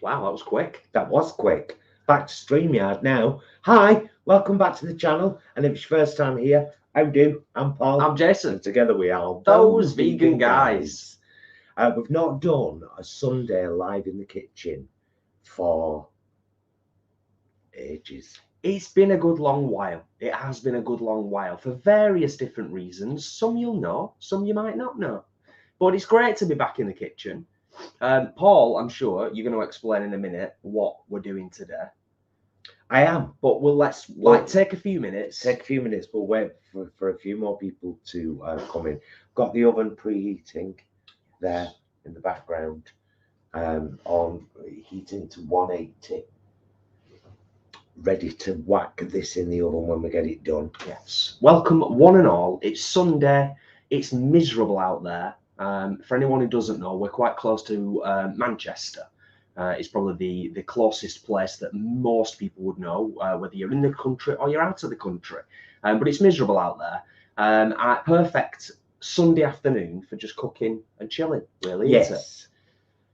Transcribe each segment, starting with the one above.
Wow, that was quick. That was quick. Back to StreamYard now. Hi, welcome back to the channel. And if it's your first time here, how do? I'm Paul. I'm Jason. And together we are Those vegan guys. We've not done a Sunday live in the kitchen for ages. It's been a good long while. It has been a good long while for various different reasons. Some you'll know, some you might not know. But it's great to be back in the kitchen. Paul, I'm sure you're going to explain in a minute what we're doing today. I am. But let's take a few minutes. But wait for a few more people to come in. Got the oven preheating there in the background, on heating to 180. Ready to whack this in the oven when we get it done. Yes. Welcome one and all. It's Sunday. It's miserable out there. For anyone who doesn't know, we're quite close to Manchester. It's probably the closest place that most people would know, whether you're in the country or you're out of the country. But it's miserable out there. Perfect Sunday afternoon for just cooking and chilling, really, isn't it?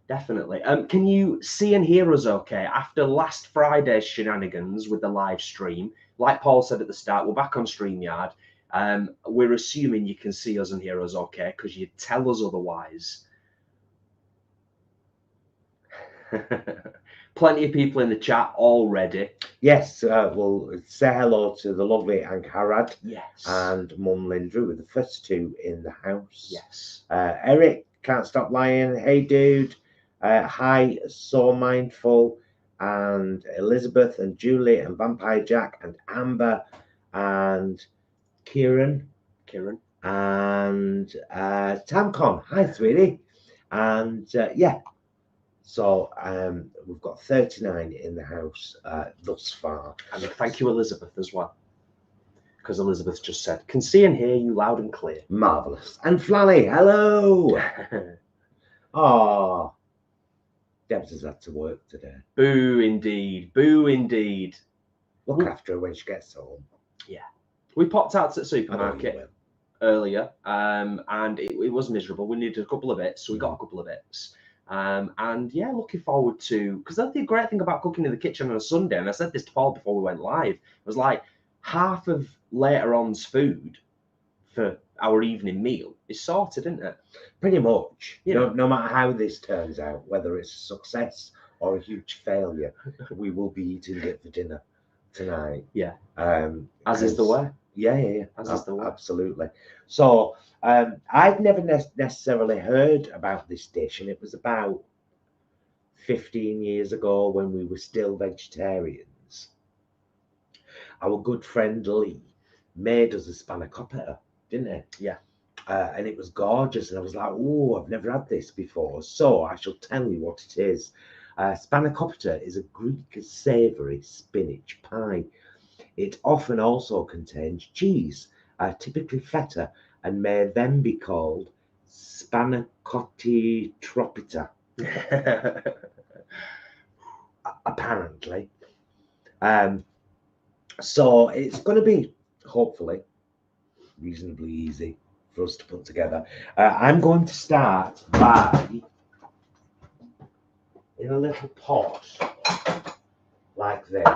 Definitely. Can you see and hear us okay? After last Friday's shenanigans with the live stream, like Paul said at the start, we're back on StreamYard. We're assuming you can see us and hear us okay, because you tell us otherwise. Plenty of people in the chat already. Yes, we'll say hello to the lovely Ankarad. Yes. And Mum Lindru, with the first two in the house. Yes. Eric, Can't Stop Lying. Hey, dude. Hi, So Mindful, and Elizabeth, and Julie, and Vampire Jack, and Amber, and Kieran, and Tamcon. Hi, sweetie. And yeah, so we've got 39 in the house thus far. And thank you, Elizabeth, as well, because Elizabeth just said, can see and hear you loud and clear. Marvelous. And Flally, hello. Oh, Debs has had to work today. Boo indeed. Boo indeed. Look after her when she gets home. Yeah. We popped out to the supermarket earlier, and it was miserable. We needed a couple of bits, so we got a couple of bits. And yeah, looking forward to, because that's the great thing about cooking in the kitchen on a Sunday, and I said this to Paul before we went live, it was like half of later on's food for our evening meal is sorted, isn't it? Pretty much. No matter how this turns out, whether it's a success or a huge failure, we will be eating it for dinner tonight. Yeah. As is the way. Yeah. As is the way. Absolutely. So I'd never necessarily heard about this dish, and it was about 15 years ago when we were still vegetarians. Our good friend Lee made us a Spanakopita, didn't it? Yeah. And it was gorgeous, and I was like, oh, I've never had this before, so I shall tell you what it is. Spanakopita is a Greek savoury spinach pie. It often also contains cheese, typically feta, and may then be called SpanaCopyCat. Apparently. So it's going to be, hopefully, reasonably easy for us to put together. I'm going to start by, in a little pot like this,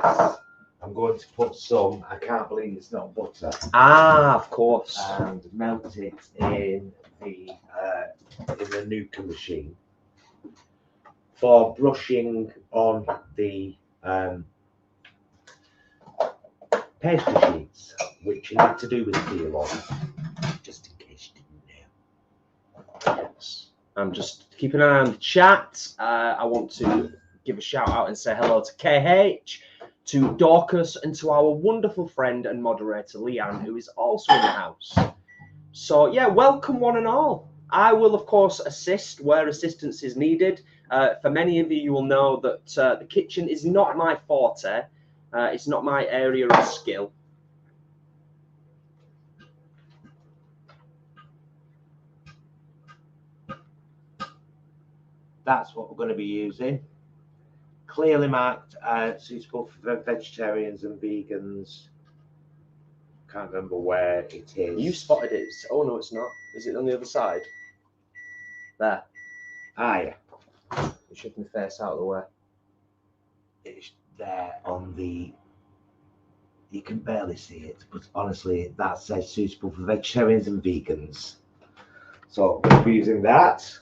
I'm going to put some, I can't believe it's not butter. Ah, of course. And melt it in the Nuka machine for brushing on the pastry sheets, which you need to do with filo, just in case you didn't know. Yes. I'm just keeping an eye on the chat. I want to give a shout out and say hello to KH, to Dorcas, and to our wonderful friend and moderator Leanne, who is also in the house. So yeah, welcome one and all. I will of course assist where assistance is needed. For many of you, you will know that the kitchen is not my forte. It's not my area of skill. That's what we're going to be using. Clearly marked suitable for vegetarians and vegans. Can't remember where it is. You spotted it. Oh no, it's not. Is it on the other side? There. Ah, yeah. You shook my face out of the way. it's there on the, you can barely see it, but honestly, that says suitable for vegetarians and vegans. So we'll be using that.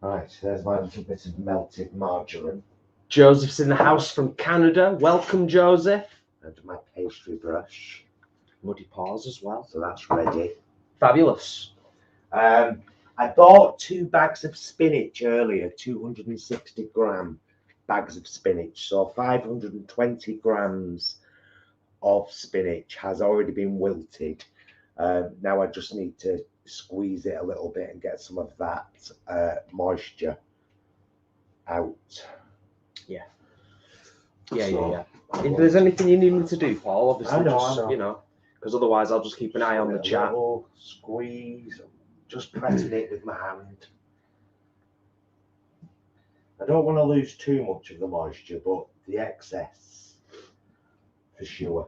Right, there's my little bit of melted margarine. Joseph's in the house from Canada. Welcome, Joseph. And my pastry brush. Muddy paws as well. So that's ready. Fabulous. I bought 2 bags of spinach earlier, 260-gram bags of spinach. So 520 grams of spinach has already been wilted. Now I just need to squeeze it a little bit and get some of that moisture out. Yeah. If there's anything you need me to do, Paul, obviously, I know. because otherwise I'll just keep an eye on the chat. Squeeze, just pressing it with my hand. I don't want to lose too much of the moisture, but the excess, for sure.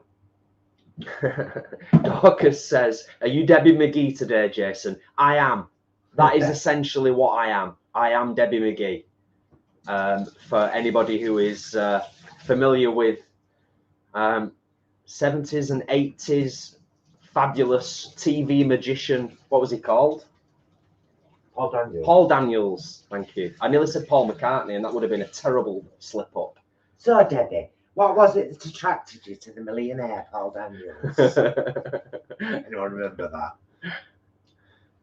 Dorcas says, "Are you Debbie McGee today, Jason?" I am. That is essentially what I am. I am Debbie McGee. For anybody who is familiar with 70s and 80s fabulous TV magician, what was he called? Paul Daniels. Paul Daniels, thank you. I nearly said Paul McCartney, and that would have been a terrible slip up. So, Debbie, what was it that attracted you to the millionaire Paul Daniels? Anyone remember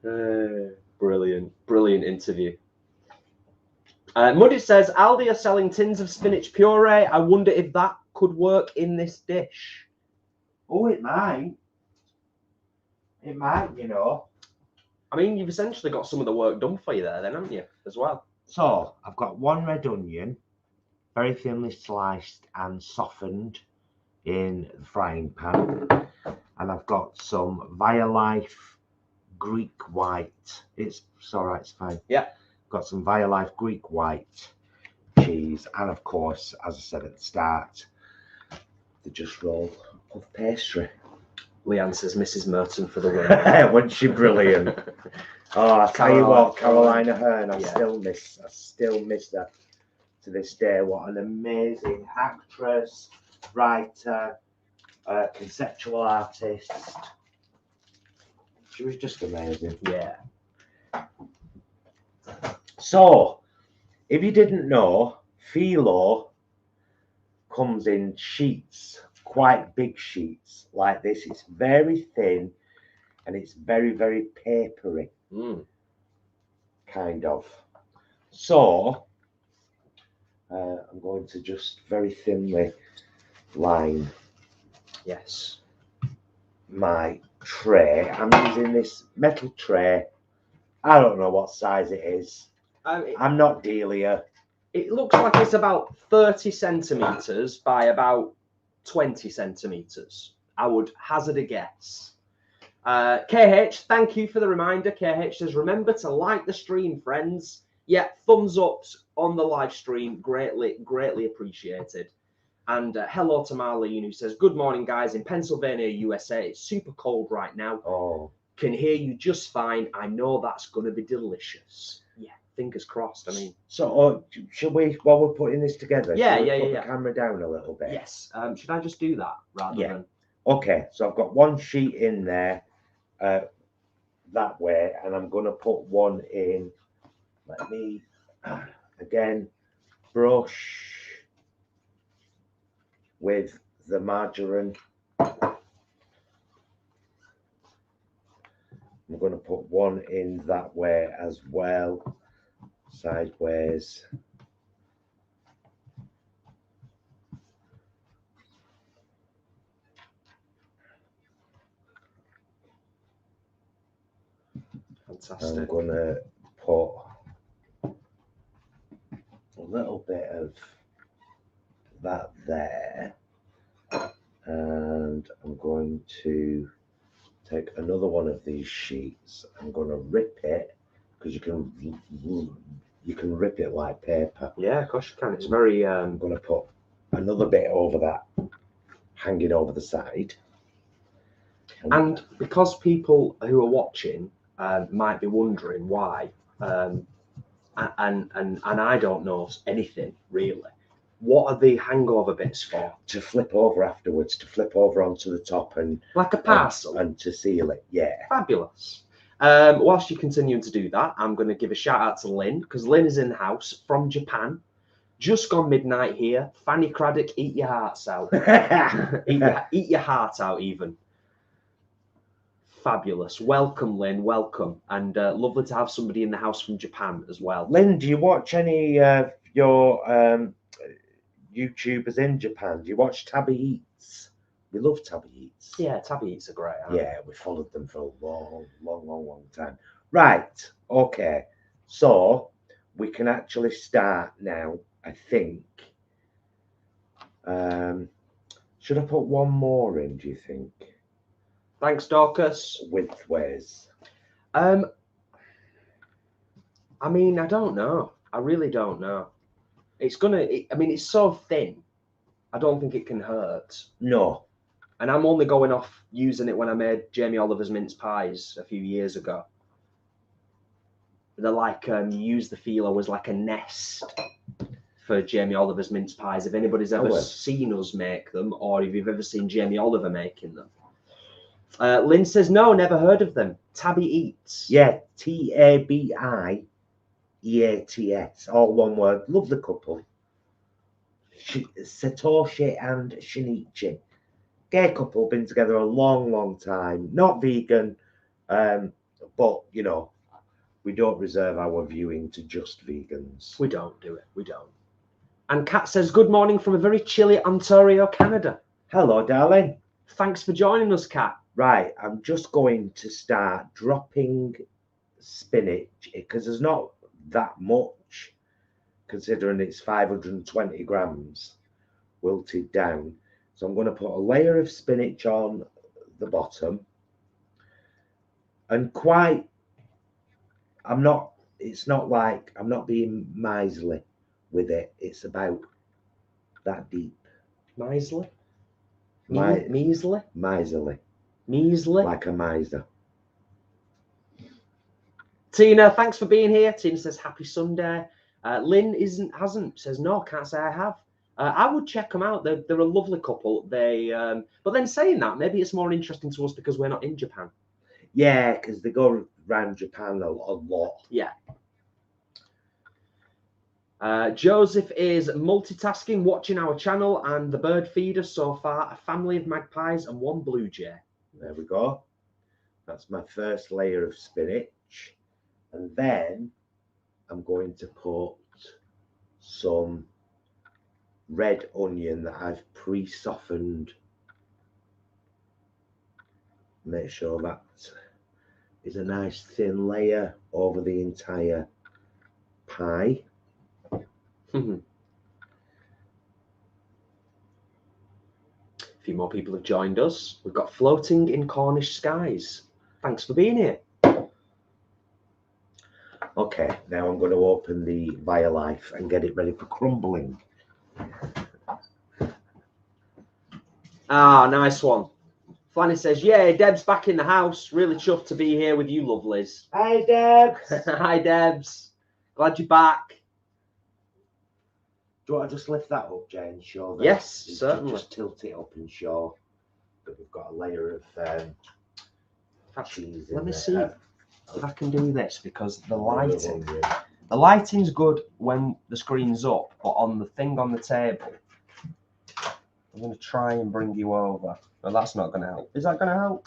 that? Brilliant interview. Muddy says, Aldi are selling tins of spinach puree. I wonder if that could work in this dish. Oh, it might. It might, you know. I mean, you've essentially got some of the work done for you there, then, haven't you, as well? So, I've got 1 red onion, very thinly sliced and softened in the frying pan. And I've got some Violife Greek white. It's all right, it's fine. Yeah. Got some Violife Greek white cheese. And, of course, as I said at the start, the just roll of pastry. Leanne says Mrs. Merton for the win. Wasn't she brilliant? Oh, I tell you what, Caroline Aherne, I still miss her to this day. What an amazing actress, writer, conceptual artist. She was just amazing. Yeah. So, if you didn't know, filo comes in sheets, quite big sheets like this. It's very thin and it's very, very papery, kind of. So, I'm going to just very thinly line my tray. I'm using this metal tray. I don't know what size it is. I'm not Delia. It looks like it's about 30 centimetres by about 20 centimetres. I would hazard a guess. KH, thank you for the reminder. KH says, remember to like the stream, friends. Yeah, thumbs ups on the live stream. Greatly appreciated. And hello to Marlene, who says, good morning, guys. In Pennsylvania, USA, it's super cold right now. Oh. Can hear you just fine. I know that's going to be delicious. Yeah, fingers crossed. I mean, so should we, while we're putting this together, put the camera down a little bit? Yes. Should I just do that rather than? Okay, so I've got 1 sheet in there that way, and I'm going to put 1 in. Let me again brush with the margarine. I'm going to put 1 in that way as well, sideways. Fantastic. I'm going to put a little bit of that there, and I'm going to take another one of these sheets. I'm going to rip it, because you can rip it like paper. Yeah, of course you can. It's very. I'm going to put another bit over that, hanging over the side. And because people who are watching might be wondering why, and I don't know anything really. What are the hangover bits for? To flip over afterwards, to flip over onto the top and Like a parcel? and to seal it, yeah. Fabulous. Whilst you're continuing to do that, I'm going to give a shout out to Lynn, because Lynn is in the house from Japan. Just gone midnight here. Fanny Craddock, eat your hearts out. eat your heart out even. Fabulous. Welcome, Lynn. Welcome. And lovely to have somebody in the house from Japan as well. Lynn, do you watch any of your YouTubers in Japan? Do you watch Tabby Eats? We love Tabby Eats. Yeah, Tabby Eats are great. Yeah, we followed them for a long time. Right. Okay. So we can actually start now, I think. Should I put one more in, do you think? Thanks, Dorcas. Widthways. I mean, I don't know. I really don't know. It's it's so thin. I don't think it can hurt. No. And I'm only going off using it when I made Jamie Oliver's mince pies a few years ago. They're like, you use the filo as like a nest for Jamie Oliver's mince pies. If anybody's ever seen us make them, or if you've ever seen Jamie Oliver making them. Lynn says, no, never heard of them. Tabby Eats. Yeah, TABIEATS, all one word. Love the couple. Satoshi and Shinichi. Gay couple, been together a long time. Not vegan, but, you know, we don't reserve our viewing to just vegans. We don't do it. We don't. And Kat says, good morning from a very chilly Ontario, Canada. Hello, darling. Thanks for joining us, Kat. Right, I'm just going to start dropping spinach because there's not that much, considering it's 520 grams wilted down. So I'm going to put a layer of spinach on the bottom. And it's not like I'm not being miserly with it. It's about that deep. Miserly? Miserly? Measly? Like a miser. Tina, thanks for being here. Tina says, happy Sunday. Lynn hasn't, says, no, can't say I have. I would check them out. They're a lovely couple. But then saying that, maybe it's more interesting to us because we're not in Japan. Yeah, because they go around Japan a lot. Yeah. Joseph is multitasking, watching our channel and the bird feeder so far. A family of magpies and one blue jay. There we go. That's my first layer of spinach. And then I'm going to put some red onion that I've pre-softened. Make sure that is a nice thin layer over the entire pie. A few more people have joined us. We've got Floating in Cornish Skies. Thanks for being here. Okay, now I'm going to open the Violife and get it ready for crumbling. Ah, nice one. Flanny says, yeah, Deb's back in the house. Really chuffed to be here with you lovelies. Hi, Debs. Hi, Debs. Glad you're back. Do you want to just lift that up, Jay, and show that? Yes, certainly. Just tilt it up and show that we've got a layer of cheese. Let me see if I can do this, because the lighting's good when the screen's up, but on the thing on the table, I'm going to try and bring you over. No, that's not going to help. Is that going to help?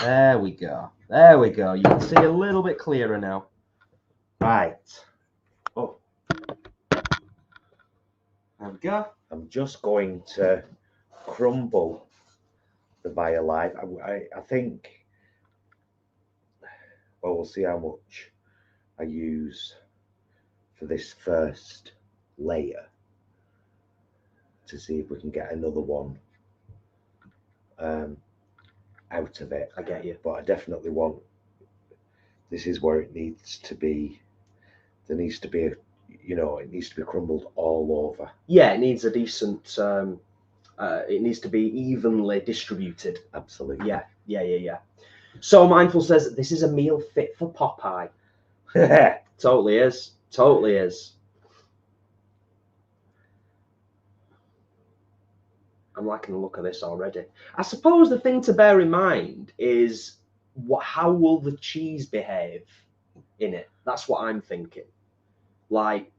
There we go. There we go. You can see a little bit clearer now. Right. Oh. There we go. I'm just going to crumble the Violife. I think, well, we'll see how much I use for this first layer to see if we can get another one out of it. I get you. But I definitely want, this is where it needs to be. There needs to be a, you know, it needs to be crumbled all over. Yeah, it needs a decent it needs to be evenly distributed. Absolutely. Yeah. So Mindful says this is a meal fit for Popeye. Totally is. Totally is. I'm liking the look of this already. I suppose the thing to bear in mind is how will the cheese behave in it? That's what I'm thinking. Like,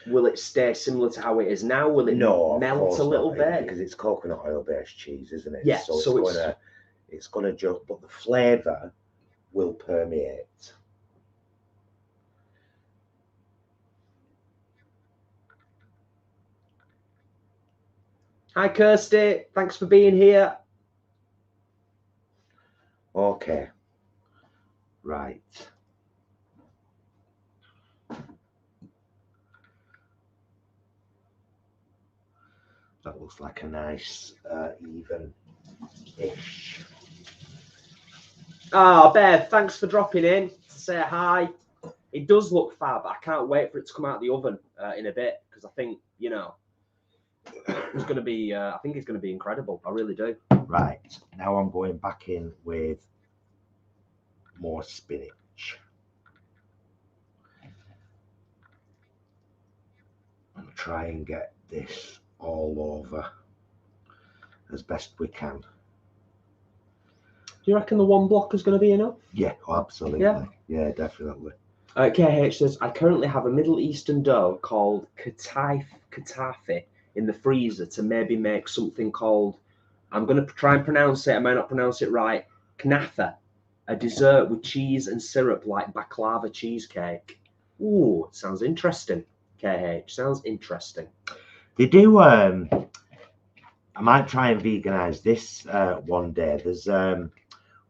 will it stay similar to how it is now? Will it melt a little bit? Because it's coconut oil based cheese, isn't it? Yeah. So it's gonna just, but the flavour will permeate. Hi Kirsty, thanks for being here. Okay. Right. That looks like a nice even-ish. Ah, Bev, thanks for dropping in to say hi. It does look fab. I can't wait for it to come out of the oven in a bit, because I think, you know, it's going to be, I think it's going to be incredible. I really do. Right, now I'm going back in with more spinach. And try and get this all over as best we can. Do you reckon the one block is going to be enough? Yeah, absolutely. Yeah, definitely. KH says, I currently have a Middle Eastern dough called katafi in the freezer to maybe make something called, I'm going to try and pronounce it, I might not pronounce it right, knafa, a dessert with cheese and syrup like baklava cheesecake. Ooh, sounds interesting, KH, sounds interesting. They do, I might try and veganize this one day. There's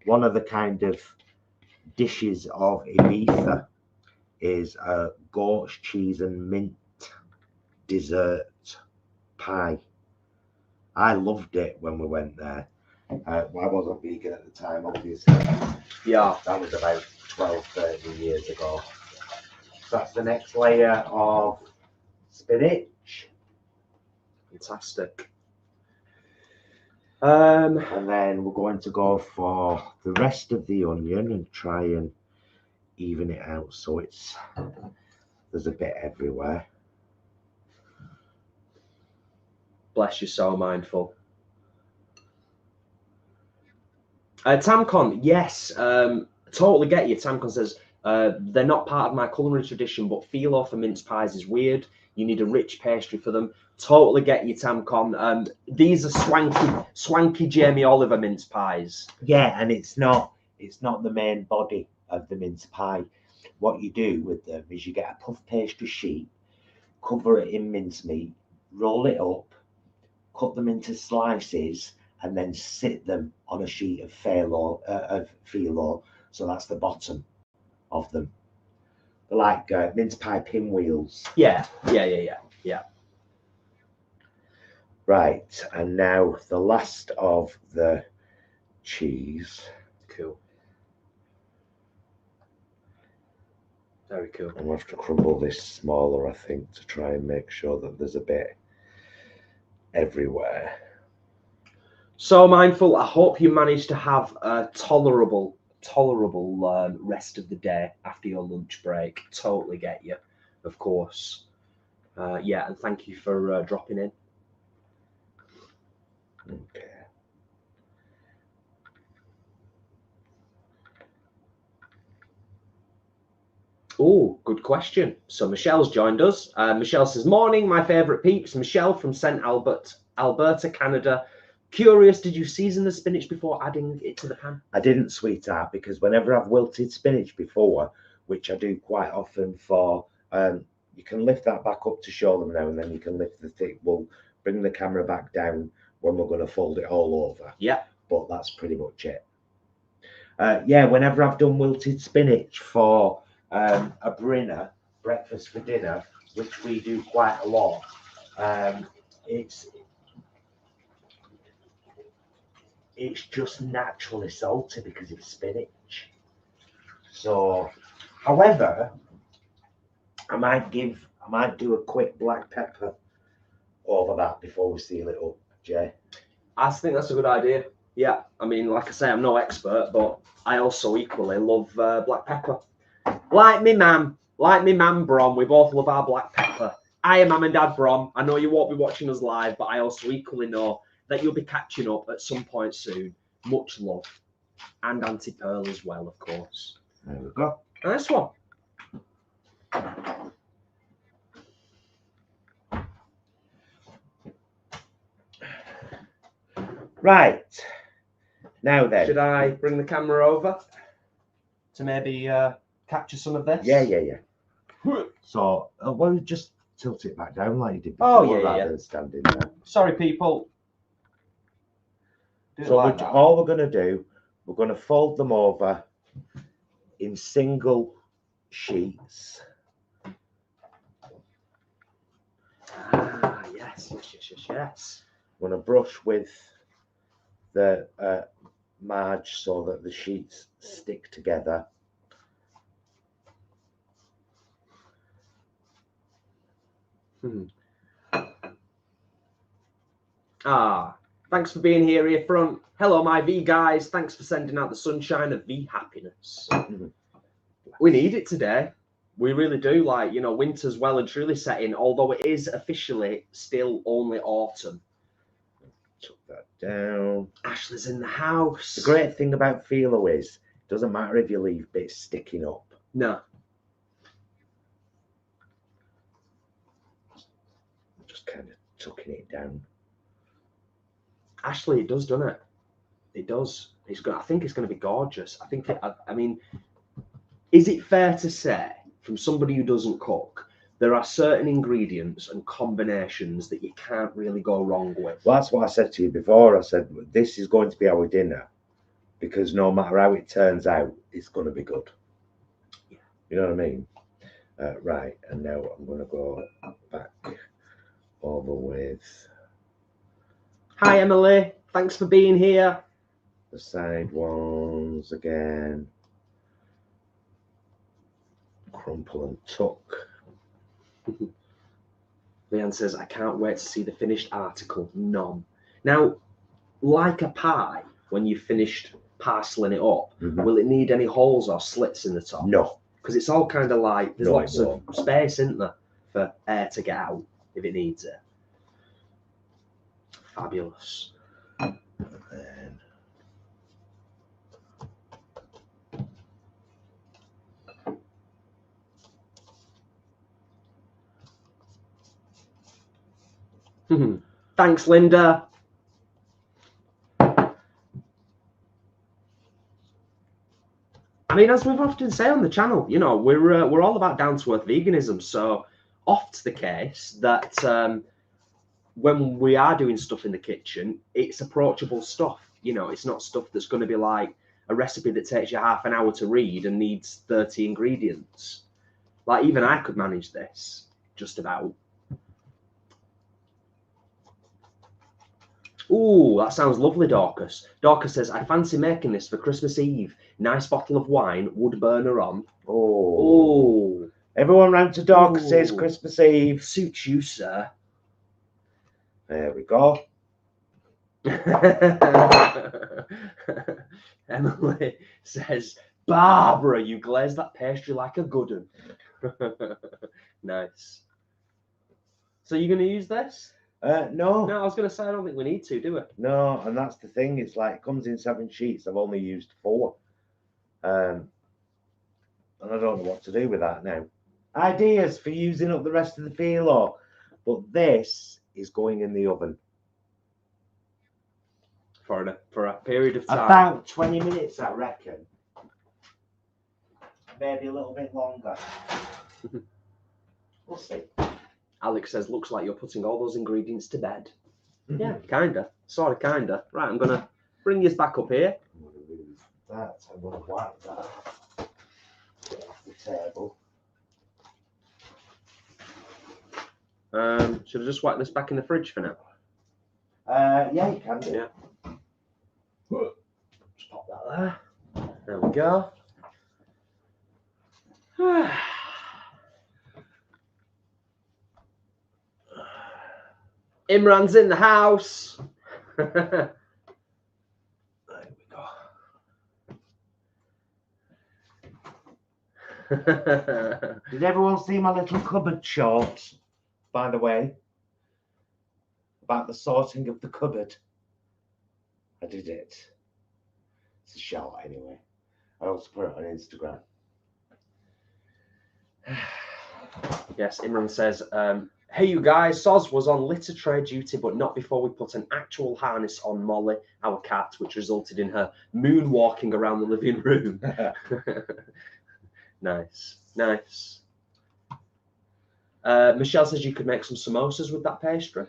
one of the kind of dishes of Ibiza is a goat cheese and mint dessert pie. I loved it when we went there. I wasn't vegan at the time, obviously. Yeah. That was about 12, 13 years ago. So that's the next layer of spinach. Fantastic. And then we're going to go for the rest of the onion and try and even it out so there's a bit everywhere. Bless you, so Mindful. Tamcon, yes, totally get you. Tamcon says, they're not part of my culinary tradition, but filo for mince pies is weird. You need a rich pastry for them. Totally get you, Tamcon. These are swanky Jamie Oliver mince pies. Yeah, and it's not the main body of the mince pie. What you do with them is you get a puff pastry sheet, cover it in mincemeat, roll it up, cut them into slices, and then sit them on a sheet of filo. So that's the bottom of them. They're like mince pie pinwheels. Yeah. Right, and now the last of the cheese. Cool. Very cool. I'm going to have to crumble this smaller, I think, to try and make sure that there's a bit everywhere. So Mindful, I hope you managed to have a tolerable rest of the day after your lunch break. Totally get you, of course. Yeah, and thank you for dropping in. Okay. Oh, good question. So Michelle's joined us. Michelle says, morning, my favourite peeps. Michelle from St. Albert, Alberta, Canada. Curious, did you season the spinach before adding it to the pan? I didn't, sweetheart, because whenever I've wilted spinach before, which I do quite often for, you can lift that back up to show them now, and then you can lift the thing. We'll bring the camera back down when we're going to fold it all over. Yeah. But that's pretty much it. Yeah, whenever I've done wilted spinach for a brinner, breakfast for dinner, which we do quite a lot, it's just naturally salty because it's spinach. So, however, I might do a quick black pepper over that before we seal it up. Jay? I think that's a good idea. Yeah, I mean, like I say, I'm no expert, but I also equally love black pepper. Like me mum Brom, we both love our black pepper. Hi, Mum and Dad Brom. I know you won't be watching us live, but I also equally know that you'll be catching up at some point soon. Much love. And Auntie Pearl as well, of course. There we go. Nice one. Right. Now then. Should I bring the camera over to maybe capture some of this? Yeah. So, well, just tilt it back down like you did Oh, before, yeah. rather than standing there. Sorry, people. So all we're going to do, we're going to fold them over in single sheets. Ah, yes. I'm going to brush with the marge so that the sheets stick together. Ah, thanks for being here front. Hello, my V guys. Thanks for sending out the sunshine of V happiness. We need it today. We really do. Like, you know, winter's well and truly setting, although it is officially still only autumn. Chuck that down. Ashley's in the house. The great thing about filo is it doesn't matter if you leave bits sticking up. No. Just kind of tucking it down. Ashley, it does, doesn't it? It does. It's good. I think it's going to be gorgeous. I think. I mean, is it fair to say, from somebody who doesn't cook, there are certain ingredients and combinations that you can't really go wrong with? Well, that's what I said to you before. I said this is going to be our dinner because no matter how it turns out, it's going to be good. Yeah. You know what I mean? Right. And now I'm going to go back over with. Hi, Emily. Thanks for being here. The side ones again. Crumple and tuck. Leanne says, I can't wait to see the finished article. Nom. Now, like a pie, when you've finished parceling it up, will it need any holes or slits in the top? No. Because it's all kind of like, there's lots of space, isn't there, for air to get out if it needs it. Fabulous. Thanks, Linda. I mean, as we've often said on the channel, you know, we're all about down-to-earth veganism. So, oft the case that when we are doing stuff in the kitchen, it's approachable stuff. You know, it's not stuff that's going to be like a recipe that takes you half an hour to read and needs 30 ingredients. Like, even I could manage this, just about. Ooh, that sounds lovely, Dorcas. Dorcas says, I fancy making this for Christmas Eve. Nice bottle of wine, wood burner on. Oh. Everyone round to Dorcas's Christmas Eve. Suits you, sir. There we go. Emily says, Barbara, you glaze that pastry like a good one. Nice. So you're going to use this? No. No, I was going to say, I don't think we need to, do we? No, and that's the thing. It's like, it comes in 7 sheets. I've only used 4. And I don't know what to do with that now. Ideas for using up the rest of the filo. But this is going in the oven. For a period of time. About 20 minutes, I reckon. Maybe a little bit longer. We'll see. Alex says, looks like you're putting all those ingredients to bed. Yeah, kinda. Sort of, kinda. Right, I'm going to bring this back up here. I'm going to move that. I'm going to wipe that. Get it off the table. Should I just wipe this back in the fridge for now? Yeah, you can do. Yeah. Just pop that there. There we go. Imran's in the house. There we go. Did everyone see my little cupboard short, by the way? About the sorting of the cupboard. I did it. It's a short anyway. I also put it on Instagram. Yes, Imran says, hey you guys, Soz was on litter tray duty, but not before we put an actual harness on Molly, our cat, which resulted in her moonwalking around the living room. Nice, nice. Michelle says you could make some samosas with that pastry.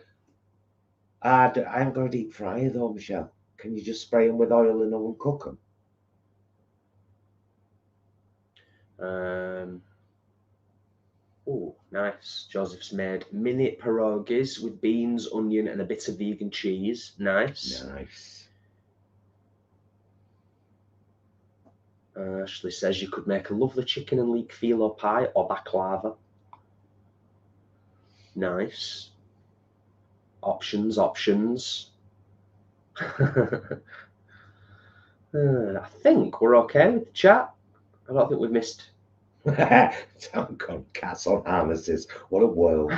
I haven't got a deep fryer though, Michelle. Can you just spray them with oil and oven cook them? Oh, nice. Joseph's made mini pierogies with beans, onion, and a bit of vegan cheese. Nice. Nice. Ashley says you could make a lovely chicken and leek filo pie or baklava. Nice. Options, options. I think we're okay with the chat. I don't think we've missed. Town called cats on harnesses. What a world.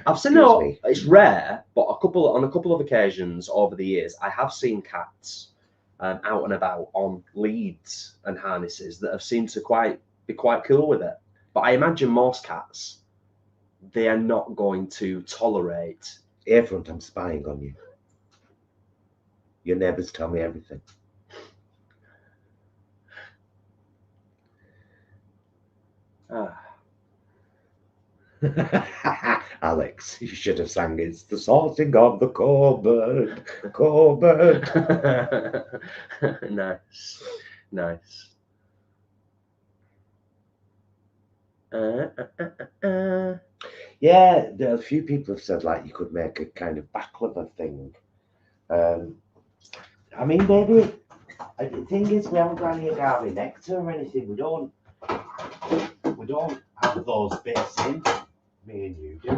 I've seen no, it's rare, but on a couple of occasions over the years, I have seen cats out and about on leads and harnesses that have seemed to be quite cool with it. But I imagine most cats, they are not going to tolerate. Airfront, I'm spying on you. Your neighbours tell me everything. Alex, you should have sang It's the sorting of the cupboard. Nice, nice. Yeah, there are a few people have said like you could make a kind of baklava thing. I mean, maybe the thing is we haven't got any agave nectar or anything. We don't have those bits in. Me and you do.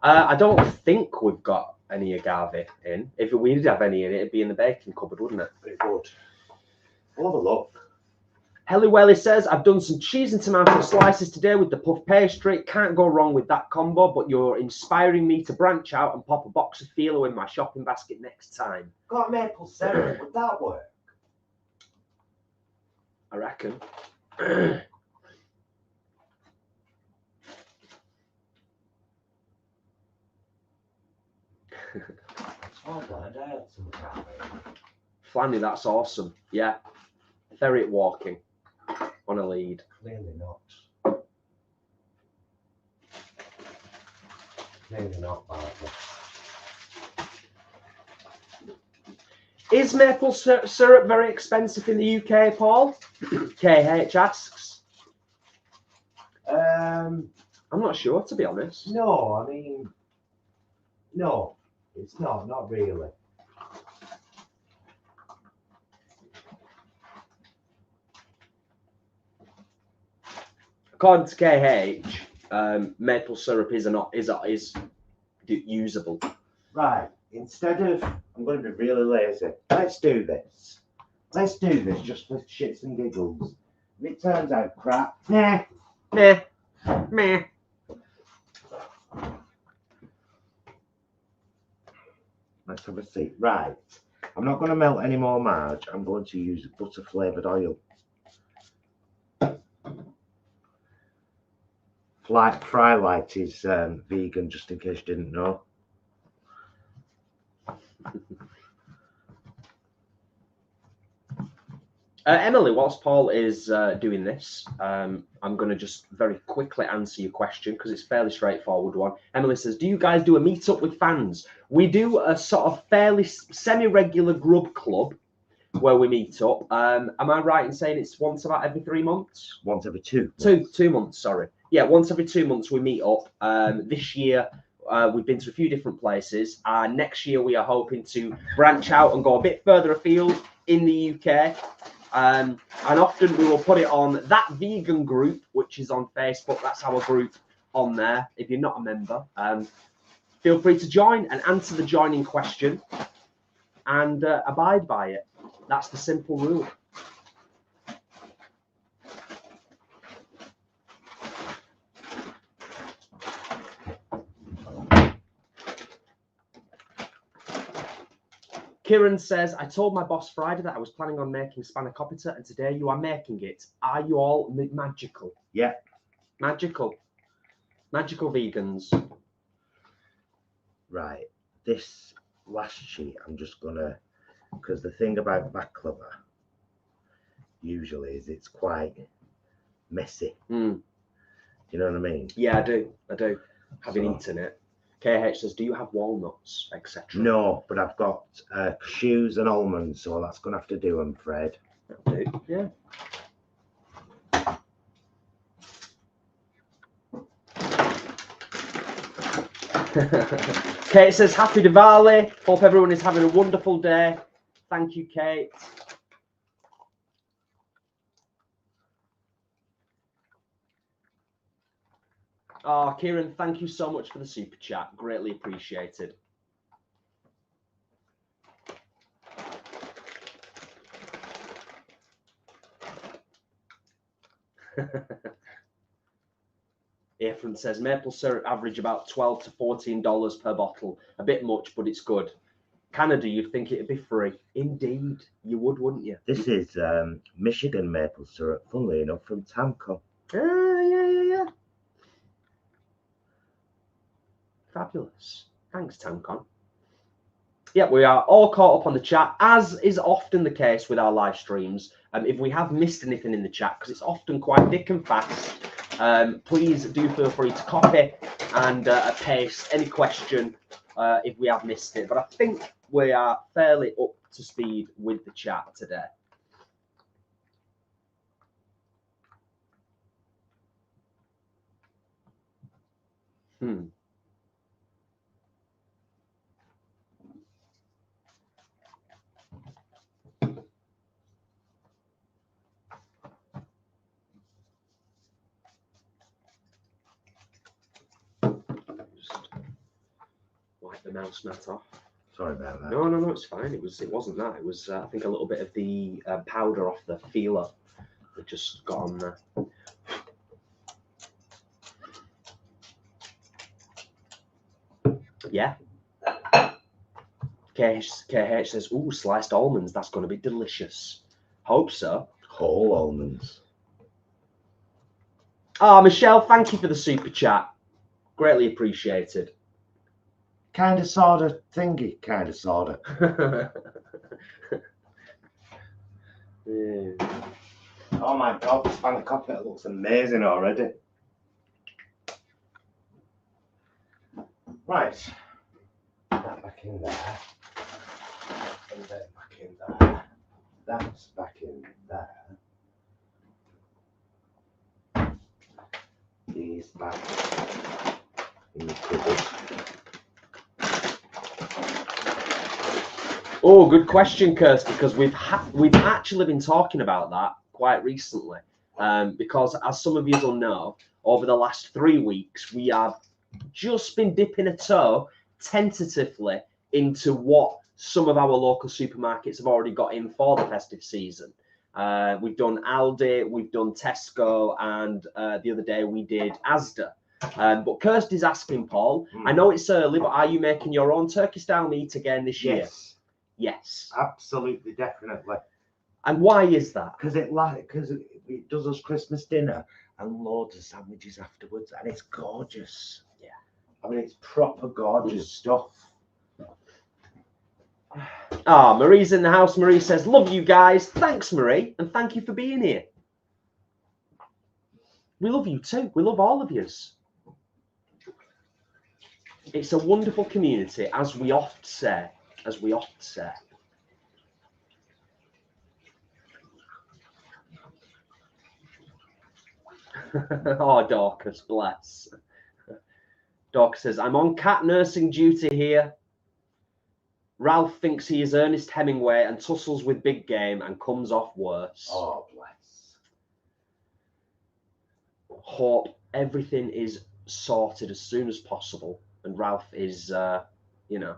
I don't think we've got any agave in. If we did have any in it'd be in the baking cupboard, wouldn't it? It would. We'll have a look. Helly Welly says, I've done some cheese and tomato slices today with the puff pastry. Can't go wrong with that combo, but you're inspiring me to branch out and pop a box of filo in my shopping basket next time. Got maple syrup. Would that work? I reckon. Oh, God, I had some agave. Flanny, that's awesome. Yeah. Ferret walking on a lead. Clearly not. Clearly not, Barbara. Is maple syrup very expensive in the UK, Paul? KH asks. I'm not sure, to be honest. No, I mean, no, it's not really. According to KH, maple syrup is usable. Right. Instead of, I'm going to be really lazy. Let's do this. Let's do this just for shits and giggles. If it turns out crap, meh. Let's have a seat. Right. I'm not going to melt any more marge. I'm going to use butter flavoured oil. Frylight is vegan, just in case you didn't know. Emily, whilst Paul is doing this, I'm going to just very quickly answer your question because it's a fairly straightforward one. Emily says, do you guys do a meet-up with fans? We do a sort of fairly semi-regular grub club where we meet up. Am I right in saying it's once about every 3 months? Once every 2 months. 2 months, sorry. Yeah, once every 2 months we meet up. This year we've been to a few different places. Next year we are hoping to branch out and go a bit further afield in the UK. And often we will put it on that vegan group, which is on Facebook. That's our group on there. If you're not a member, feel free to join and answer the joining question and abide by it. That's the simple rule. Kieran says, I told my boss Friday that I was planning on making Spanakopita, and today you are making it. Are you all magical? Yeah. Magical. Magical vegans. Right. This last sheet, I'm just going to, because the thing about baklava usually is it's quite messy. Mm. You know what I mean? Yeah, I do. Having eaten it. KH says, do you have walnuts, etc.? No, but I've got cashews and almonds, so that's going to have to do, I'm afraid. Yeah. Kate says, happy Diwali. Hope everyone is having a wonderful day. Thank you, Kate. Oh, Kieran, thank you so much for the super chat. Greatly appreciated. Ephraim says, maple syrup average about $12 to $14 per bottle. A bit much, but it's good. Canada, you'd think it'd be free. Indeed, you would, wouldn't you? This is Michigan maple syrup, funnily enough, from Tamco. Yeah. Fabulous. Thanks, Tamcon. Yeah, we are all caught up on the chat, as is often the case with our live streams. If we have missed anything in the chat, because it's often quite thick and fast, please do feel free to copy and paste any question if we have missed it. But I think we are fairly up to speed with the chat today. Just wipe the mouse mat off. Sorry about that. No, it's fine. It wasn't that. It was I think a little bit of the powder off the filo that just got on there. Yeah. KH says, ooh, sliced almonds. That's going to be delicious. Hope so. Whole almonds. Oh, Michelle, thank you for the super chat. Greatly appreciated. Kind of, sort of, thingy. Kind of, sort of. Yeah. Oh my God, the Spanakopita looks amazing already. Right. That back in there. And then back in there. That's back in there. These back in the cupboard. Oh, good question, Kirsty, because we've actually been talking about that quite recently. Because as some of you will know, over the last 3 weeks, we have just been dipping a toe tentatively into what some of our local supermarkets have already got in for the festive season. We've done Aldi, we've done Tesco, and the other day we did Asda. But Kirsty's asking, Paul, I know it's early, but are you making your own turkey style meat again this year? Yes. Absolutely, definitely. And why is that? Because it does us Christmas dinner and loads of sandwiches afterwards, and it's gorgeous. Yeah. I mean, it's proper gorgeous stuff. Ah, Marie's in the house. Marie says, love you guys. Thanks, Marie, and thank you for being here. We love you too. We love all of yous. It's a wonderful community, as we oft say. Oh, Dorcas, bless. Dorcas says, I'm on cat nursing duty here. Ralph thinks he is Ernest Hemingway and tussles with big game and comes off worse. Oh, bless. Hope everything is sorted as soon as possible and Ralph is, you know,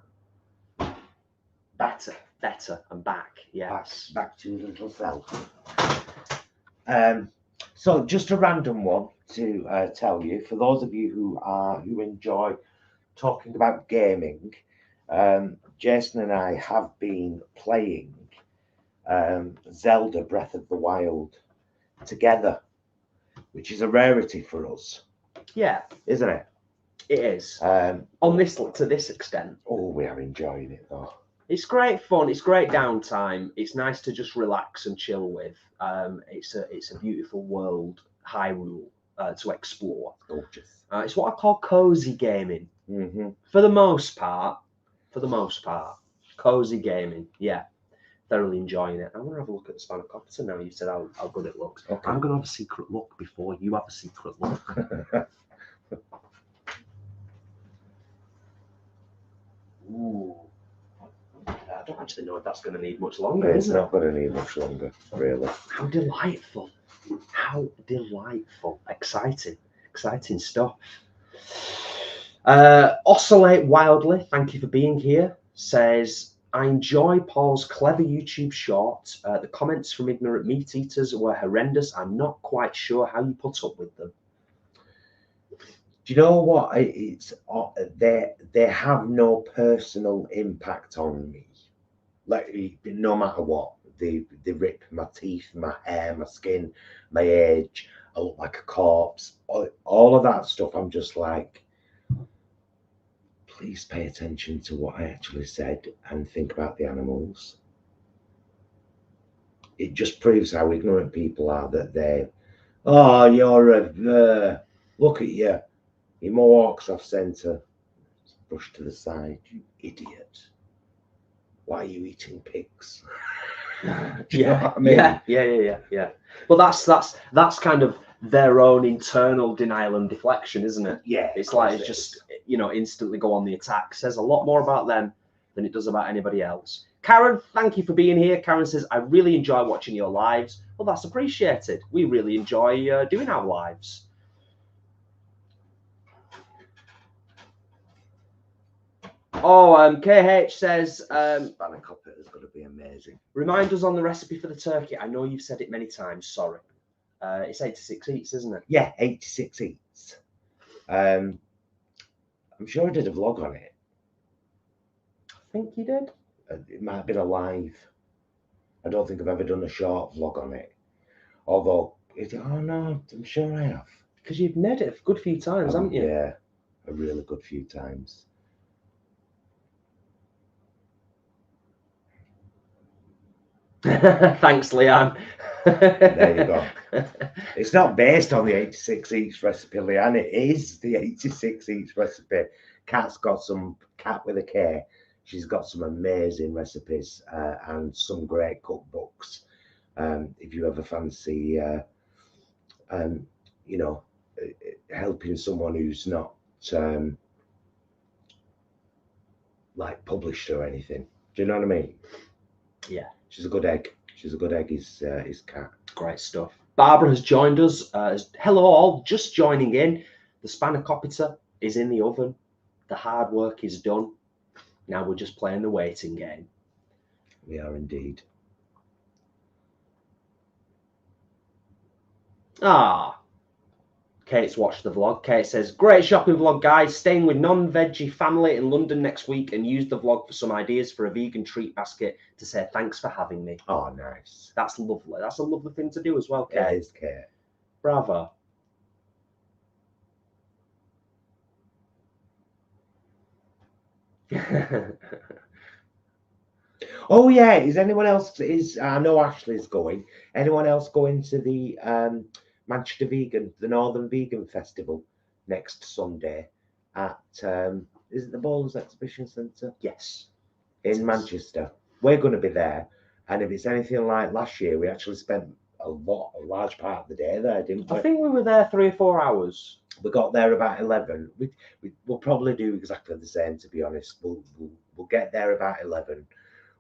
better and back. Yes, back to his little self. So just a random one to tell you, for those of you who enjoy talking about gaming, Jason and I have been playing Zelda Breath of the Wild together, which is a rarity for us. Yeah, isn't it? It is. On this, to this extent. Oh, we are enjoying it though. It's great fun. It's great downtime. It's nice to just relax and chill with. It's a beautiful world, Hyrule, to explore. Gorgeous. It's what I call cozy gaming. Mm-hmm. For the most part, cozy gaming. Yeah, thoroughly enjoying it. I'm gonna have a look at the Spanakopita now. You said how good it looks. Okay. I'm gonna have a secret look before you have a secret look. Ooh. I don't actually know if that's going to need much longer. It's not going to need much longer, really. How delightful. How delightful. Exciting stuff. Oscillate Wildly, thank you for being here, says, I enjoy Paul's clever YouTube short. The comments from ignorant meat eaters were horrendous. I'm not quite sure how you put up with them. Do you know what? It's they have no personal impact on me. Like, no matter what, they rip my teeth, my hair, my skin, my age. I look like a corpse. All of that stuff. I'm just like, please pay attention to what I actually said and think about the animals. It just proves how ignorant people are, that they, oh, you're a look at you. Your mohawk's off centre. Brush to the side, you idiot. Why are you eating pigs? Do you know what I mean? Yeah. Well, that's kind of their own internal denial and deflection, isn't it? Yeah. It's like it's just, you know, instantly go on the attack. Says a lot more about them than it does about anybody else. Karen, thank you for being here. Karen says, I really enjoy watching your lives. Well, that's appreciated. We really enjoy doing our lives. Oh, KH says, Spanakopita is going to be amazing. Remind us on the recipe for the turkey. I know you've said it many times. Sorry. It's 86 eats, isn't it? Yeah, 86 eats. I'm sure I did a vlog on it. I think you did. It might have been a live. I don't think I've ever done a short vlog on it. Although, oh no, I'm sure I have. Because you've made it a good few times, haven't you? Yeah, a really good few times. Thanks, Leanne. There you go. It's not based on the 86 eats recipe, Leanne. It is the 86 eats recipe. Kat with a K. She's got some amazing recipes and some great cookbooks. If you ever fancy, you know, helping someone who's not like published or anything. Do you know what I mean? Yeah. She's a good egg. She's a good egg, is Kat. Great stuff. Barbara has joined us. Hello all, just joining in. The Spanakopita is in the oven. The hard work is done. Now we're just playing the waiting game. We are indeed. Kate's watched the vlog. Kate says, great shopping vlog, guys. Staying with non-veggie family in London next week and use the vlog for some ideas for a vegan treat basket to say thanks for having me. Oh, nice. That's lovely. That's a lovely thing to do as well, Kate. It is, Kate. Bravo. Oh yeah, is anyone else, I know Ashley's going. Anyone else going to the Manchester Vegan, the Northern Vegan Festival next Sunday at is it the Bowls Exhibition Centre? Yes. In Manchester. We're going to be there, and if it's anything like last year, we actually spent a large part of the day there, didn't we? I think we were there 3 or 4 hours. We got there about 11. We'll probably do exactly the same, to be honest. We'll get there about 11.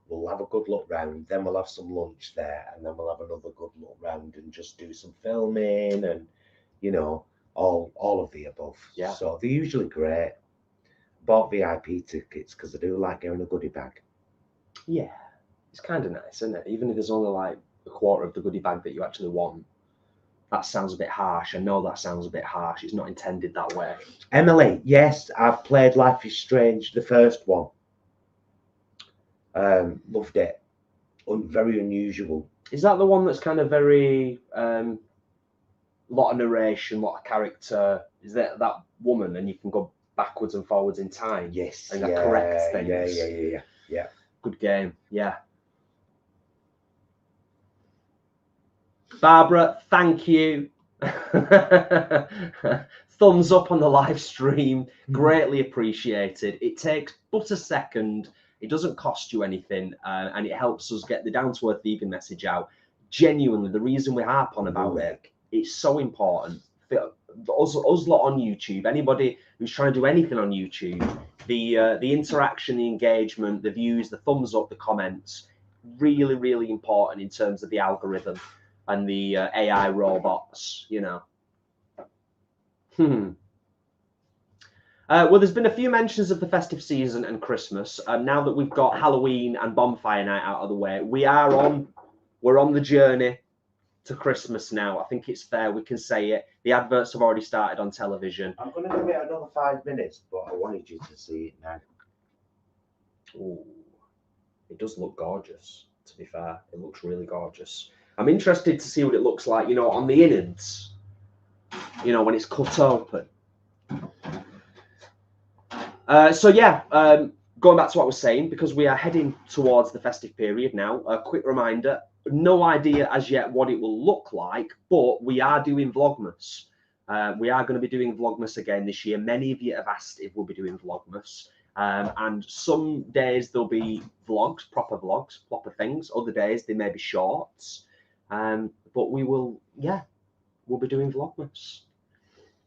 We'll have a good look round, then we'll have some lunch there, and then we'll have another good look round and just do some filming and, you know, all of the above. Yeah. So they're usually great. bought VIP tickets because I do like getting a goodie bag. Yeah, it's kind of nice, isn't it? Even if there's only like a quarter of the goodie bag that you actually want. That sounds a bit harsh. I know that sounds a bit harsh. It's not intended that way. Emily, yes, I've played Life is Strange, the first one. Loved it. Very unusual. Is that the one that's kind of very lot of narration, lot of character? Is that woman, and you can go backwards and forwards in time? Yes. And correct things. Yeah. Good game. Yeah. Barbara, thank you. Thumbs up on the live stream. Greatly appreciated. It takes but a second. It doesn't cost you anything, and it helps us get the down-to-earth vegan message out. Genuinely, the reason we harp on about it, it's so important. Us lot on YouTube, anybody who's trying to do anything on YouTube, the interaction, the engagement, the views, the thumbs up, the comments, really, really important in terms of the algorithm and the AI robots, you know. Well, there's been a few mentions of the festive season and Christmas. Now that we've got Halloween and bonfire night out of the way, we're on the journey to Christmas now. I think it's fair we can say it. The adverts have already started on television. I'm going to give it another 5 minutes, but I wanted you to see it now. Ooh, it does look gorgeous, to be fair. It looks really gorgeous. I'm interested to see what it looks like, you know, on the innards, you know, when it's cut open. So yeah, going back to what I was saying, because we are heading towards the festive period now, a quick reminder, no idea as yet what it will look like, but we are doing Vlogmas. We are going to be doing Vlogmas again this year. Many of you have asked if we'll be doing Vlogmas. And some days there'll be vlogs, proper things. Other days they may be shorts. But we will, yeah, we'll be doing Vlogmas.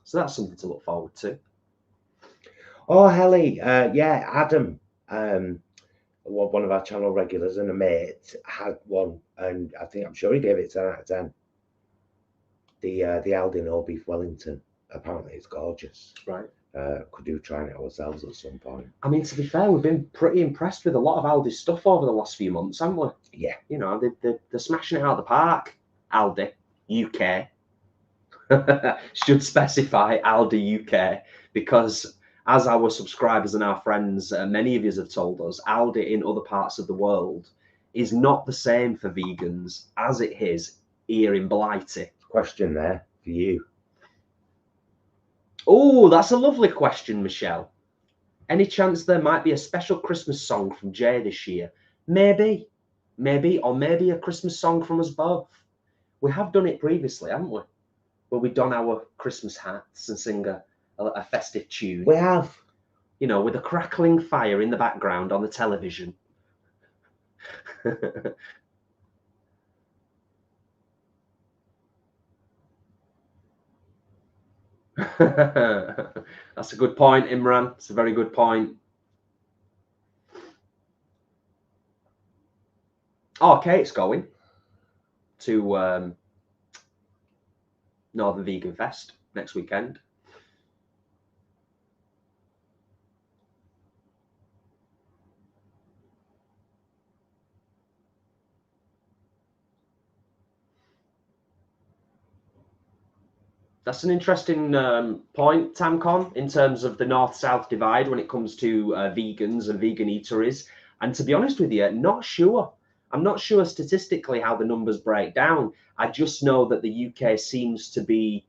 So that's something to look forward to. Oh, Helly, yeah, Adam, one of our channel regulars and a mate had one, and I'm sure he gave it 10 out of 10. The Aldi no beef Wellington. Apparently, it's gorgeous. Right. Could do trying it ourselves at some point. I mean, to be fair, we've been pretty impressed with a lot of Aldi's stuff over the last few months, haven't we? Yeah. You know, they're smashing it out of the park. Aldi UK. Should specify Aldi UK, because as our subscribers and our friends, many of you have told us, Aldi in other parts of the world is not the same for vegans as it is here in Blighty. Question there for you. Oh, that's a lovely question, Michelle. Any chance there might be a special Christmas song from Jay this year? Maybe, or maybe a Christmas song from us both. We have done it previously, haven't we? Where we don our Christmas hats and sing a festive tune. We have. You know, with a crackling fire in the background on the television. That's a good point, Imran. It's a very good point. Oh, Kate's going to Northern Vegan Fest next weekend. That's an interesting point, Tamcon, in terms of the north-south divide when it comes to vegans and vegan eateries. And to be honest with you, not sure. I'm not sure statistically how the numbers break down. I just know that the UK seems to be,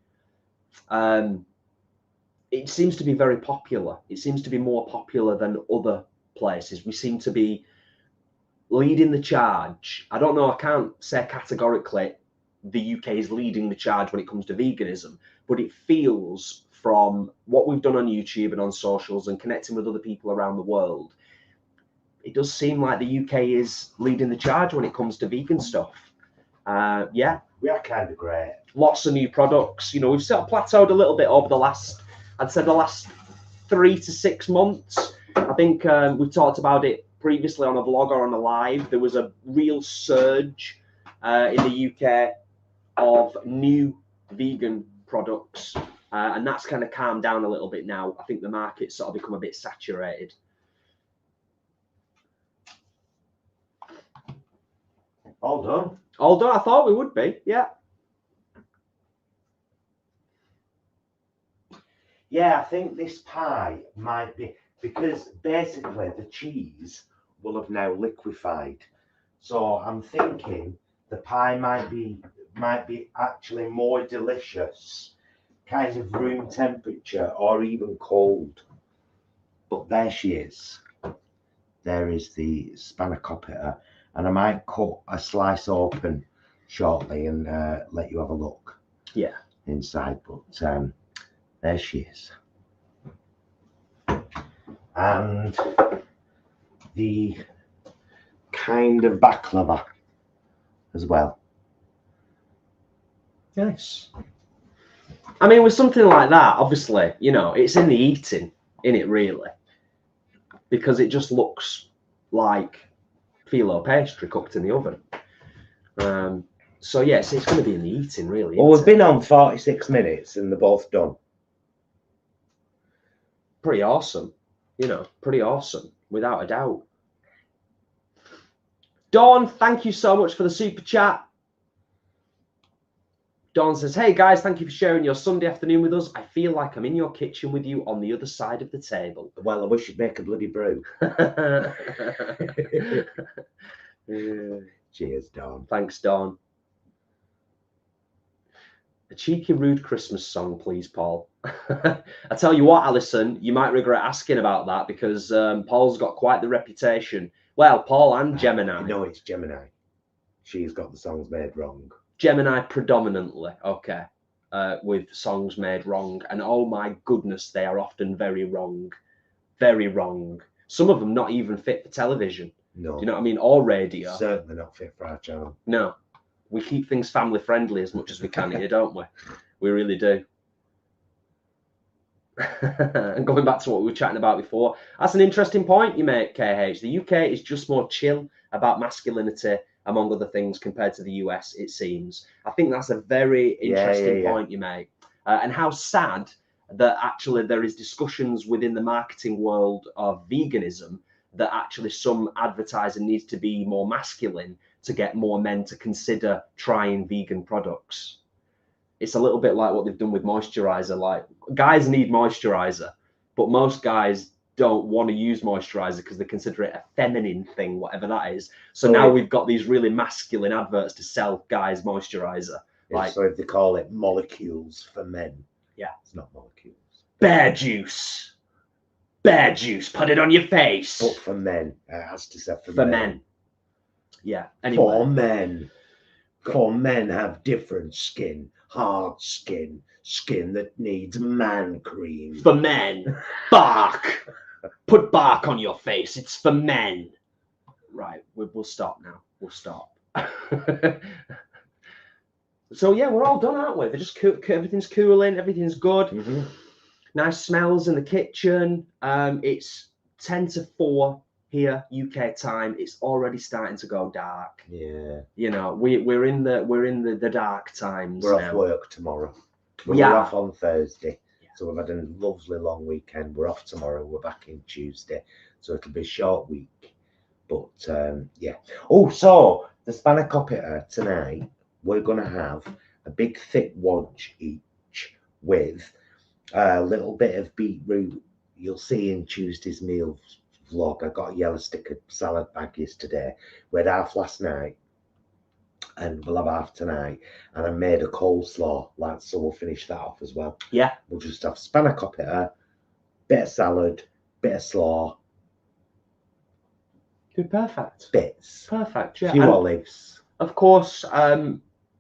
it seems to be very popular. It seems to be more popular than other places. We seem to be leading the charge. I don't know, I can't say categorically the UK is leading the charge when it comes to veganism, but it feels from what we've done on YouTube and on socials and connecting with other people around the world, it does seem like the UK is leading the charge when it comes to vegan stuff. Yeah. We are kind of great. Lots of new products. You know, we've sort of plateaued a little bit over the last, I'd say the last 3 to 6 months. I think we talked about it previously on a vlog or on a live. There was a real surge in the UK of new vegan products And that's kind of calmed down a little bit now. I think the market's sort of become a bit saturated. All done. All done. I thought we would be. Yeah. Yeah, I think this pie might be, because basically the cheese will have now liquefied. So I'm thinking the pie might be actually more delicious, kind of room temperature or even cold. But there she is. There is the Spanakopita, and I might cut a slice open shortly and let you have a look. Yeah. Inside, but there she is. And the kind of baklava as well. Nice. I mean, with something like that, obviously, you know, it's in the eating, in it really, because it just looks like filo pastry cooked in the oven. So yes, it's going to be in the eating, really. Well, we've been on 46 minutes and they're both done. Pretty awesome, you know, pretty awesome, without a doubt. Dawn, thank you so much for the super chat. Dawn says, hey guys, thank you for sharing your Sunday afternoon with us. I feel like I'm in your kitchen with you on the other side of the table. Well, I wish you'd make a bloody brew. Cheers, Dawn. Thanks, Dawn. A cheeky, rude Christmas song, please, Paul. I tell you what, Alison, you might regret asking about that because Paul's got quite the reputation. Well, Paul and Gemini. No, it's Gemini. She's got the songs made wrong. Gemini predominantly, okay, with songs made wrong. And oh my goodness, they are often very wrong. Very wrong. Some of them not even fit for television. No. Do you know what I mean? Or radio. Certainly not fit for our channel. No. We keep things family friendly as much as we can here, don't we? We really do. And going back to what we were chatting about before, that's an interesting point you make, KH. The UK is just more chill about masculinity, among other things, compared to the US, it seems. I think that's a very interesting point you make. And how sad that actually there is discussions within the marketing world of veganism that actually some advertising needs to be more masculine to get more men to consider trying vegan products. It's a little bit like what they've done with moisturizer. Like, guys need moisturizer, but most guys don't want to use moisturizer because they consider it a feminine thing, whatever that is. So now we've got these really masculine adverts to sell guys moisturizer. Like, so if they call it molecules for men. Yeah. It's not molecules. Bear juice. Bear juice. Put it on your face. But for men. It has to say for men. Yeah. Anyway. For men. For men have different skin. Hard skin. Skin that needs man cream. For men. Bark. Put bark on your face. It's for men. Right. We'll stop now. We'll stop. So yeah, we're all done, aren't we? They're just everything's cooling. Everything's good. Mm-hmm. Nice smells in the kitchen. It's 10 to 4 here, UK time. It's already starting to go dark. Yeah. You know, we're in the dark times. We're now. off work tomorrow. We're off on Thursday. Yeah. So we've had a lovely long weekend. We're off tomorrow. We're back in Tuesday. So it'll be a short week. But yeah. Oh, so the Spanakopita tonight, we're gonna have a big thick wadge each with a little bit of beetroot. You'll see in Tuesday's meal vlog, I got a yellow sticker salad bag yesterday. We had half last night and we'll have half tonight. And I made a coleslaw, so we'll finish that off as well. Yeah. We'll just have Spanakopita, bit of salad, bit of slaw. Perfect. Bits. Perfect. Yeah. Few olives. Of course,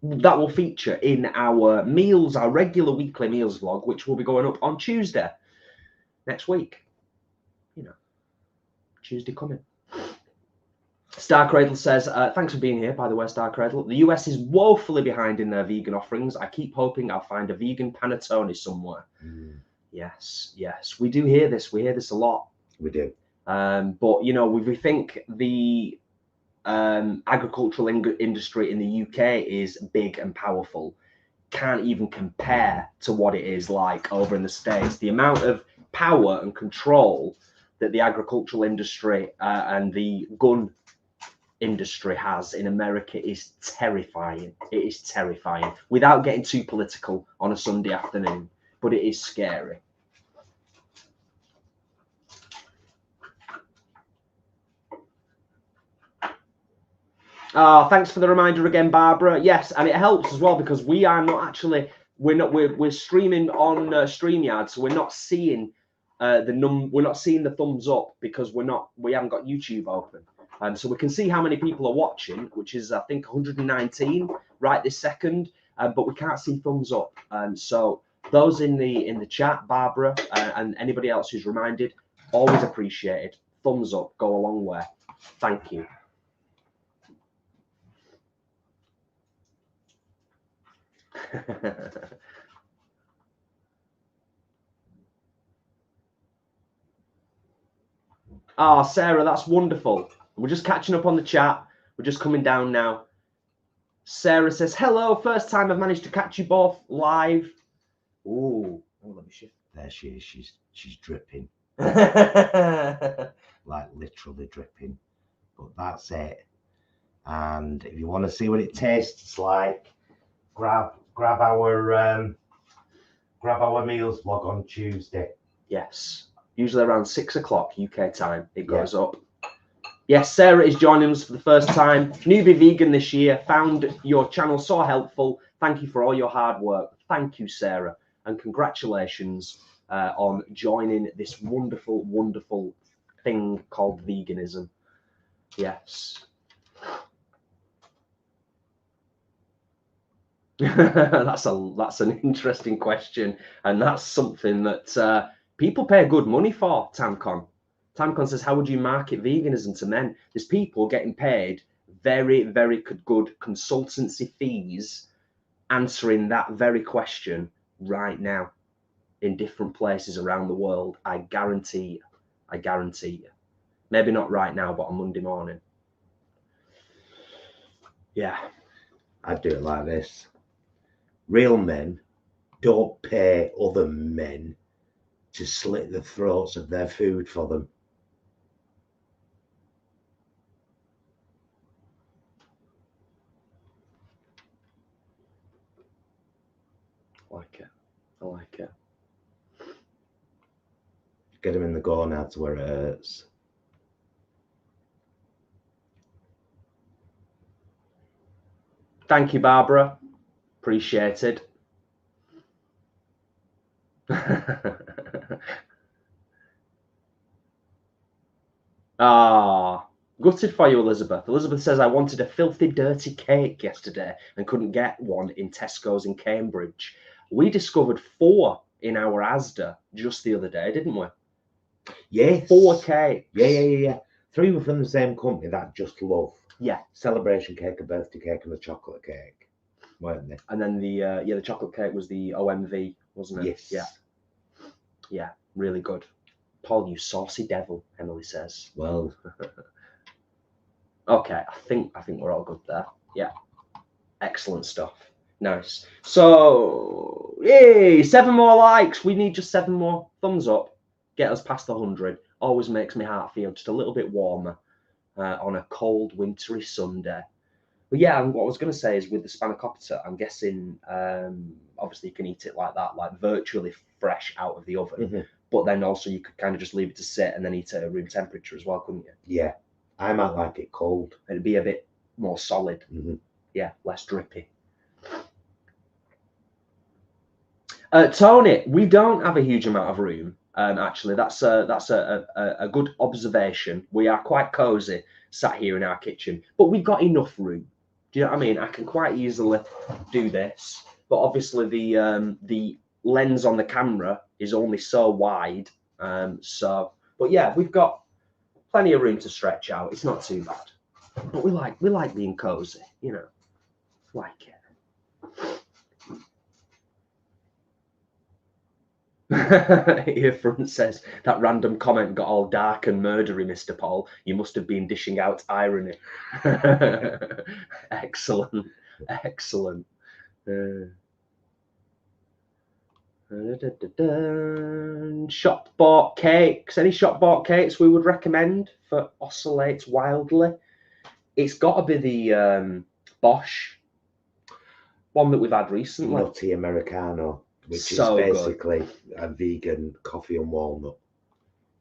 that will feature in our meals, our regular weekly meals vlog, which will be going up on Tuesday next week. You know, Tuesday coming. Star Cradle says, thanks for being here, by the way, Star Cradle. The US is woefully behind in their vegan offerings. I keep hoping I'll find a vegan panettone somewhere. Yes, we do hear this. We hear this a lot. We do. But, you know, we think the agricultural industry in the UK is big and powerful. can't even compare to what it is like over in the States. The amount of power and control that the agricultural industry and the gun industry has in America is terrifying. It is terrifying, without getting too political on a Sunday afternoon, but it is scary. Thanks for the reminder again, Barbara. Yes, and it helps as well because we are not actually we're streaming on StreamYard, so we're not seeing we're not seeing the thumbs up because we haven't got YouTube open. So we can see how many people are watching, which is I think 119 right this second, but we can't see thumbs up. So those in the chat, Barbara, and anybody else who's reminded, always appreciated. Thumbs up go a long way. Thank you. Sarah, that's wonderful. We're just catching up on the chat. We're just coming down now. Sarah says, hello, first time I've managed to catch you both live. Ooh, let me shift. There she is. She's dripping. Like literally dripping. But that's it. And if you want to see what it tastes like, grab our meals vlog on Tuesday. Yes, usually around 6 o'clock UK time it goes up. Yes, Sarah is joining us for the first time. Newbie vegan this year. Found your channel so helpful. Thank you for all your hard work. Thank you, Sarah, and congratulations on joining this wonderful, wonderful thing called veganism. Yes. That's an interesting question, and that's something that people pay good money for. Tamcon says, how would you market veganism to men? There's people getting paid very, very good consultancy fees answering that very question right now in different places around the world. I guarantee you. Maybe not right now, but on Monday morning. Yeah. I'd do it like this. Real men don't pay other men to slit the throats of their food for them. I like it. Get them in the gonads where it hurts. Thank you, Barbara. Appreciated. Gutted for you, Elizabeth. Elizabeth says, I wanted a filthy, dirty cake yesterday and couldn't get one in Tesco's in Cambridge. We discovered 4 in our Asda just the other day, didn't we? Yes. 4 cakes. Yeah. 3 were from the same company that Just Love. Yeah. Celebration cake, a birthday cake, and a chocolate cake, weren't they? And then the chocolate cake was the OMV, wasn't it? Yes. Yeah, really good. Paul, you saucy devil, Emily says. Well. Okay, I think we're all good there. Yeah. Excellent stuff. Nice. So, yay, 7 more likes. We need just 7 more thumbs up. Get us past the 100. Always makes my heart feel just a little bit warmer on a cold, wintry Sunday. But yeah, and what I was going to say is with the Spanakopita, I'm guessing obviously you can eat it like that, like virtually fresh out of the oven. Mm-hmm. But then also you could kind of just leave it to sit and then eat it at room temperature as well, couldn't you? Yeah, I might like it cold. It'd be a bit more solid. Mm-hmm. Yeah, less drippy. Tony, we don't have a huge amount of room. Actually, that's a good observation. We are quite cozy sat here in our kitchen, but we've got enough room. Do you know what I mean? I can quite easily do this, but obviously the lens on the camera is only so wide. But yeah, we've got plenty of room to stretch out. It's not too bad. But we like being cozy, you know. Like it. Earfront says that random comment got all dark and murdery, Mr. Paul. You must have been dishing out irony. Excellent. Shop bought cakes. Any shop bought cakes we would recommend for oscillates wildly? It's got to be the Bosch one that we've had recently. Nutty Americano, which So is good. basically a vegan coffee and walnut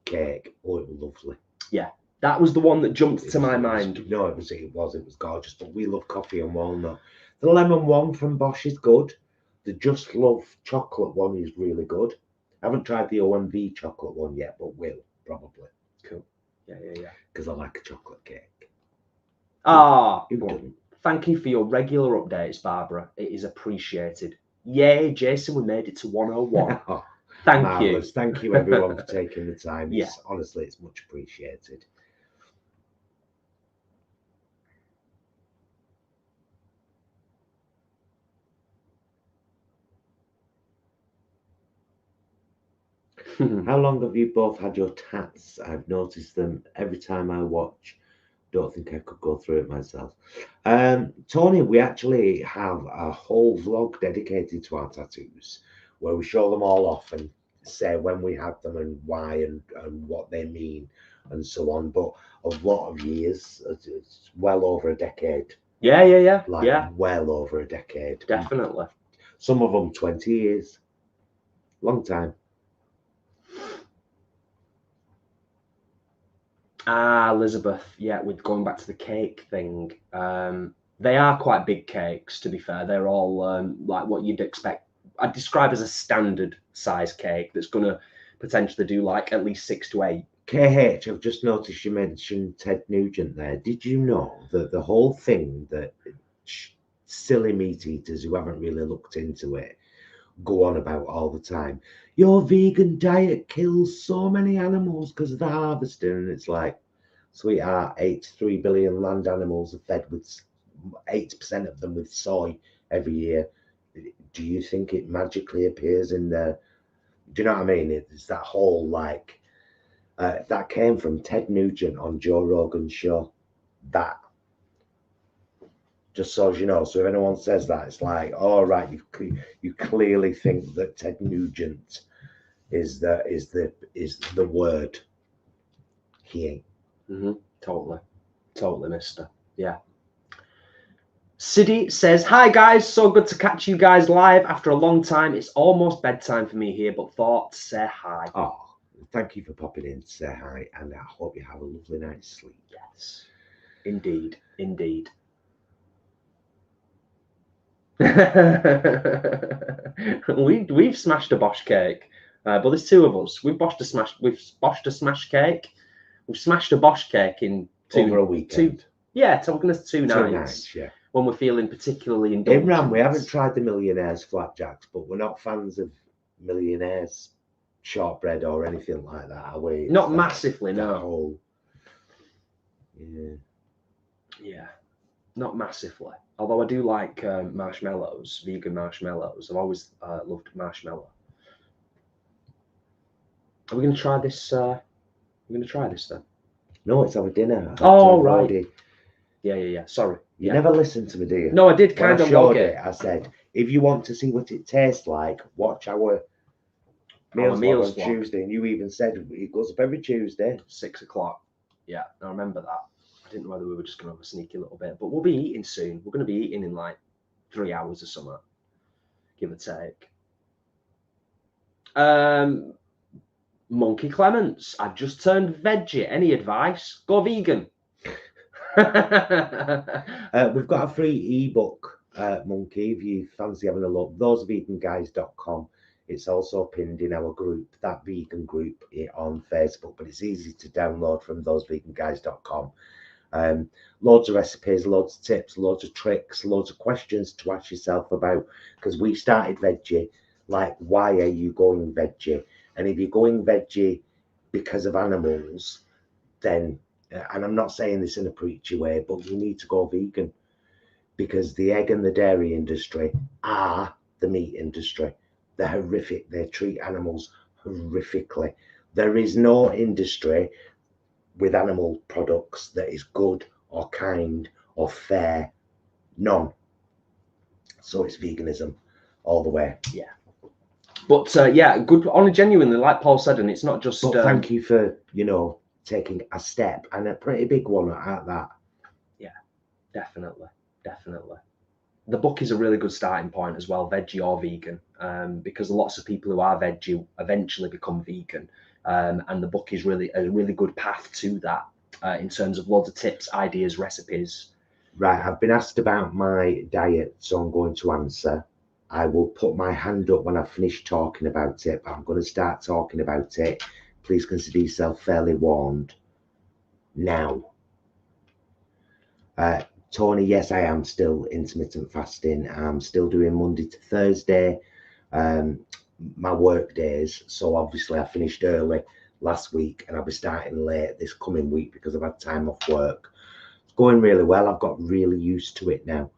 cake. Oh, it was lovely. Yeah, that was the one that jumped to my It mind. was gorgeous. But we love coffee and walnut. The lemon one from Bosch is good. The Just Love chocolate one is really good. I haven't tried the OMV chocolate one yet, but will probably. Cool. Yeah. Because I like a chocolate cake. Ah, Who doesn't? thank you for your regular updates, Barbara. It is appreciated. Yay, Jason, we made it to 101. Oh, Thank marvelous. you. Thank you, everyone, for taking the time. Yeah. Honestly, it's much appreciated. How long have you both had your tats? I've noticed them every time I watch. Don't think I could go through it myself. Tony, we actually have a whole vlog dedicated to our tattoos where we show them all off and say when we had them and why and what they mean and so on. But a lot of years, it's well over a decade. Yeah. Well over a decade. Definitely. Some of them 20 years. Long time. Elizabeth, yeah, with going back to the cake thing, they are quite big cakes, to be fair. They're all like what you'd expect. I'd describe as a standard size cake that's going to potentially do like at least 6 to 8. KH, I've just noticed you mentioned Ted Nugent there. Did you know that the whole thing that silly meat eaters who haven't really looked into it go on about all the time? Your vegan diet kills so many animals because of the harvesting. And it's like, sweetheart, 83 billion land animals are fed with 8% of them with soy every year. Do you think it magically appears in there? Do you know what I mean? It's that whole like, that came from Ted Nugent on Joe Rogan's show. That, just so as you know. So if anyone says that, it's like, all right, you clearly think that Ted Nugent is the word. He ain't. Totally, mister. Yeah. Siddy says, hi guys, so good to catch you guys live after a long time. It's almost bedtime for me here, but thought to say hi. Oh, thank you for popping in to say hi, and I hope you have a lovely night's sleep. Yes, indeed. We've smashed a Bosch cake, but there's 2 of us. We've boshed a smash cake. We've smashed a Bosch cake in over a weekend. Talking us 2 nights. Yeah. When we're feeling particularly indulgent. Imran, we haven't tried the Millionaires flapjacks, but we're not fans of Millionaires shortbread or anything like that, are we? Not massively, no. Yeah, not massively. Although I do like marshmallows, vegan marshmallows. I've always loved marshmallow. Are we going to try this? We're going to try this then? No, it's our dinner. Oh, right. Yeah. Sorry. You never listened to me, do you? No, I did kind of log it. I said, if you want to see what it tastes like, watch our meals on Tuesday. And you even said it goes up every Tuesday. 6 o'clock. Yeah, I remember that. I didn't know whether we were just going to have a sneaky little bit. But we'll be eating soon. We're going to be eating in like 3 hours or something. Give or take. Monkey Clements, I've just turned veggie. Any advice? Go vegan. We've got a free ebook, Monkey, if you fancy having a look. Thoseveganguys.com. It's also pinned in our group, that vegan group on Facebook, but it's easy to download from thoseveganguys.com. Loads of recipes, loads of tips, loads of tricks, loads of questions to ask yourself about, because we started veggie. Like, why are you going veggie? And if you're going veggie because of animals, then, and I'm not saying this in a preachy way, but you need to go vegan, because the egg and the dairy industry are the meat industry. They're horrific. They treat animals horrifically. There is no industry with animal products that is good or kind or fair. None. So it's veganism all the way. Yeah. But yeah, good. Only genuinely, like Paul said, and it's not just. But thank you for taking a step, and a pretty big one at that. Yeah, definitely. The book is a really good starting point as well, veggie or vegan, because lots of people who are veggie eventually become vegan, and the book is really a really good path to that in terms of loads of tips, ideas, recipes. Right, I've been asked about my diet, so I'm going to answer. I will put my hand up when I've finished talking about it, but I'm going to start talking about it. Please consider yourself fairly warned now. Tony, yes, I am still intermittent fasting. I'm still doing Monday to Thursday, my work days. So obviously I finished early last week and I'll be starting late this coming week because I've had time off work. It's going really well. I've got really used to it now.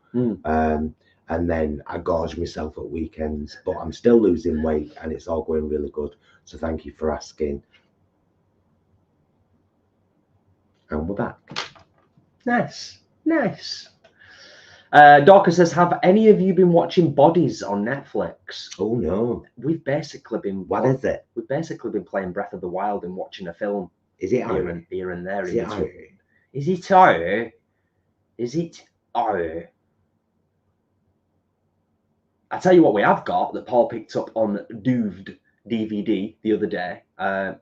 And then I gorge myself at weekends, but I'm still losing weight and it's all going really good. So thank you for asking. And we're back. Nice. Dorcas says, have any of you been watching Bodies on Netflix? Oh no. We've basically been. What is it? We've basically been playing Breath of the Wild and watching a film. Is it here and there? Is it horror? Is it horror? Is it horror? I tell you what we have got that Paul picked up on Dooved DVD the other day.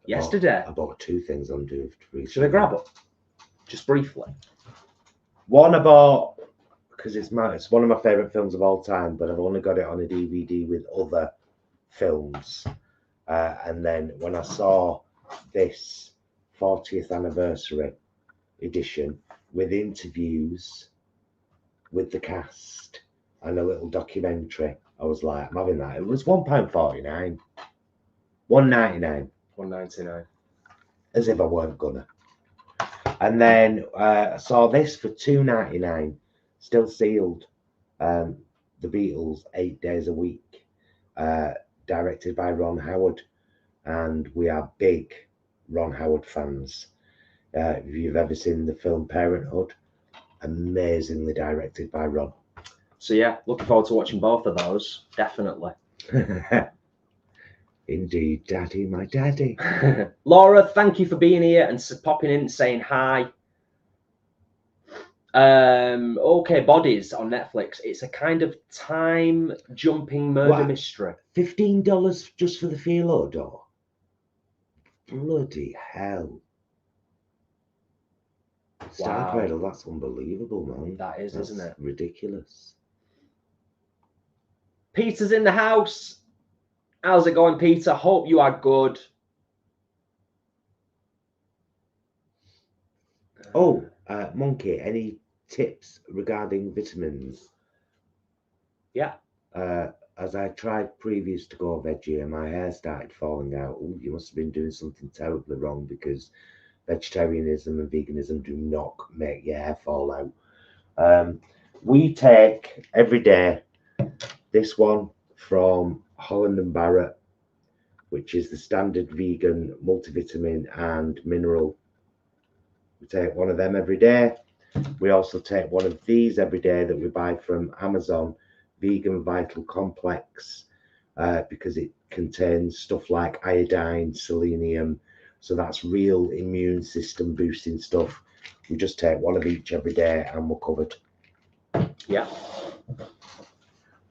Yesterday. I bought 2 things on Dooved recently. Should I grab it? Just briefly. One I bought because it's one of my favourite films of all time, but I've only got it on a DVD with other films. And then when I saw this 40th anniversary edition with interviews with the cast and a little documentary, I was like, I'm having that. It was £1.49, £1.99, £1.99. as if I weren't gonna. And then I saw this for £2.99, still sealed. The Beatles, 8 Days a Week, directed by Ron Howard, and we are big Ron Howard fans. If you've ever seen the film Parenthood, amazingly directed by Ron. So yeah, looking forward to watching both of those, definitely. Indeed, Daddy, my daddy. Laura, thank you for being here and popping in and saying hi. Okay, Bodies on Netflix. It's a kind of time jumping murder mystery. $15 just for the filo door. Bloody hell. Star Cradle, that's unbelievable, man. That is, isn't it? Ridiculous. Peter's in the house. How's it going, Peter? Hope you are good. Oh, Monkey, any tips regarding vitamins? Yeah. As I tried previous to go veggie and my hair started falling out, you must have been doing something terribly wrong, because vegetarianism and veganism do not make your hair fall out. We take every day this one from Holland and Barrett, which is the standard vegan multivitamin and mineral. We take one of them every day. We also take one of these every day that we buy from Amazon, Vegan Vital Complex, because it contains stuff like iodine, selenium. So that's real immune system boosting stuff. We just take one of each every day and we're covered. Yeah.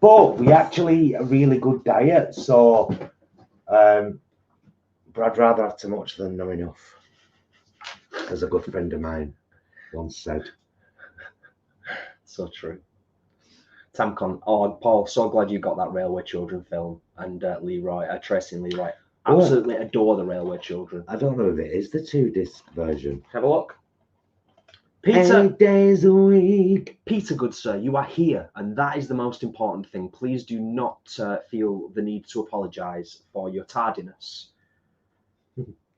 But we actually a really good diet, so but I'd rather have too much than not enough, as a good friend of mine once said. So true. Tamcon, oh Paul, so glad you got that Railway Children film, and Leroy, Tracy and Leroy. Absolutely adore the Railway Children. I don't know if it is the 2-disc version. Have a look. Peter, 8 days a week. Peter, good sir, you are here, and that is the most important thing. Please do not feel the need to apologise for your tardiness.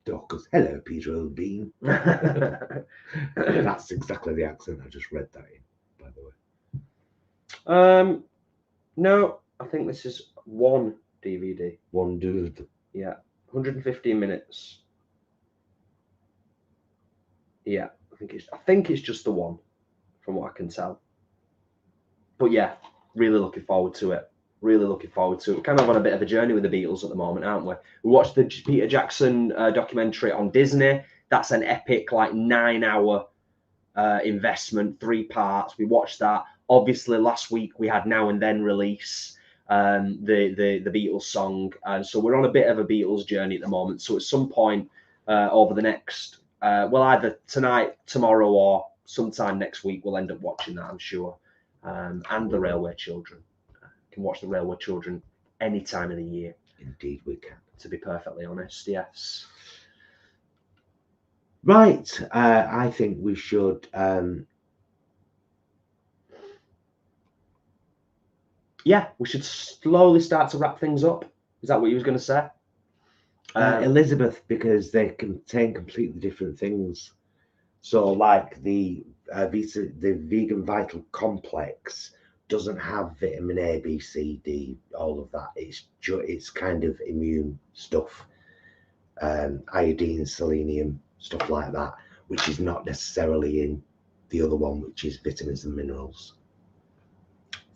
Dorcas, hello, Peter Old Bean. That's exactly the accent I just read that in, by the way. No, I think this is one DVD. One dude. Yeah, 115 minutes. Yeah, I think it's just the one, from what I can tell. But yeah, really looking forward to it. Really looking forward to it. We're kind of on a bit of a journey with the Beatles at the moment, aren't we? We watched the Peter Jackson documentary on Disney. That's an epic, like 9-hour investment, 3 parts. We watched that. Obviously, last week we had Now and Then release the Beatles song, and so we're on a bit of a Beatles journey at the moment. So at some point over the next, well, either tonight, tomorrow, or sometime next week, we'll end up watching that, I'm sure. And the Railway Children. Can watch the Railway Children any time of the year. Indeed, we can. To be perfectly honest, yes. Right, I think we should. Yeah, we should slowly start to wrap things up. Is that what you was going to say? Elizabeth, because they contain completely different things. So, like the Vegan Vital Complex doesn't have vitamin A, B, C, D, all of that. It's kind of immune stuff, iodine, selenium, stuff like that, which is not necessarily in the other one, which is vitamins and minerals.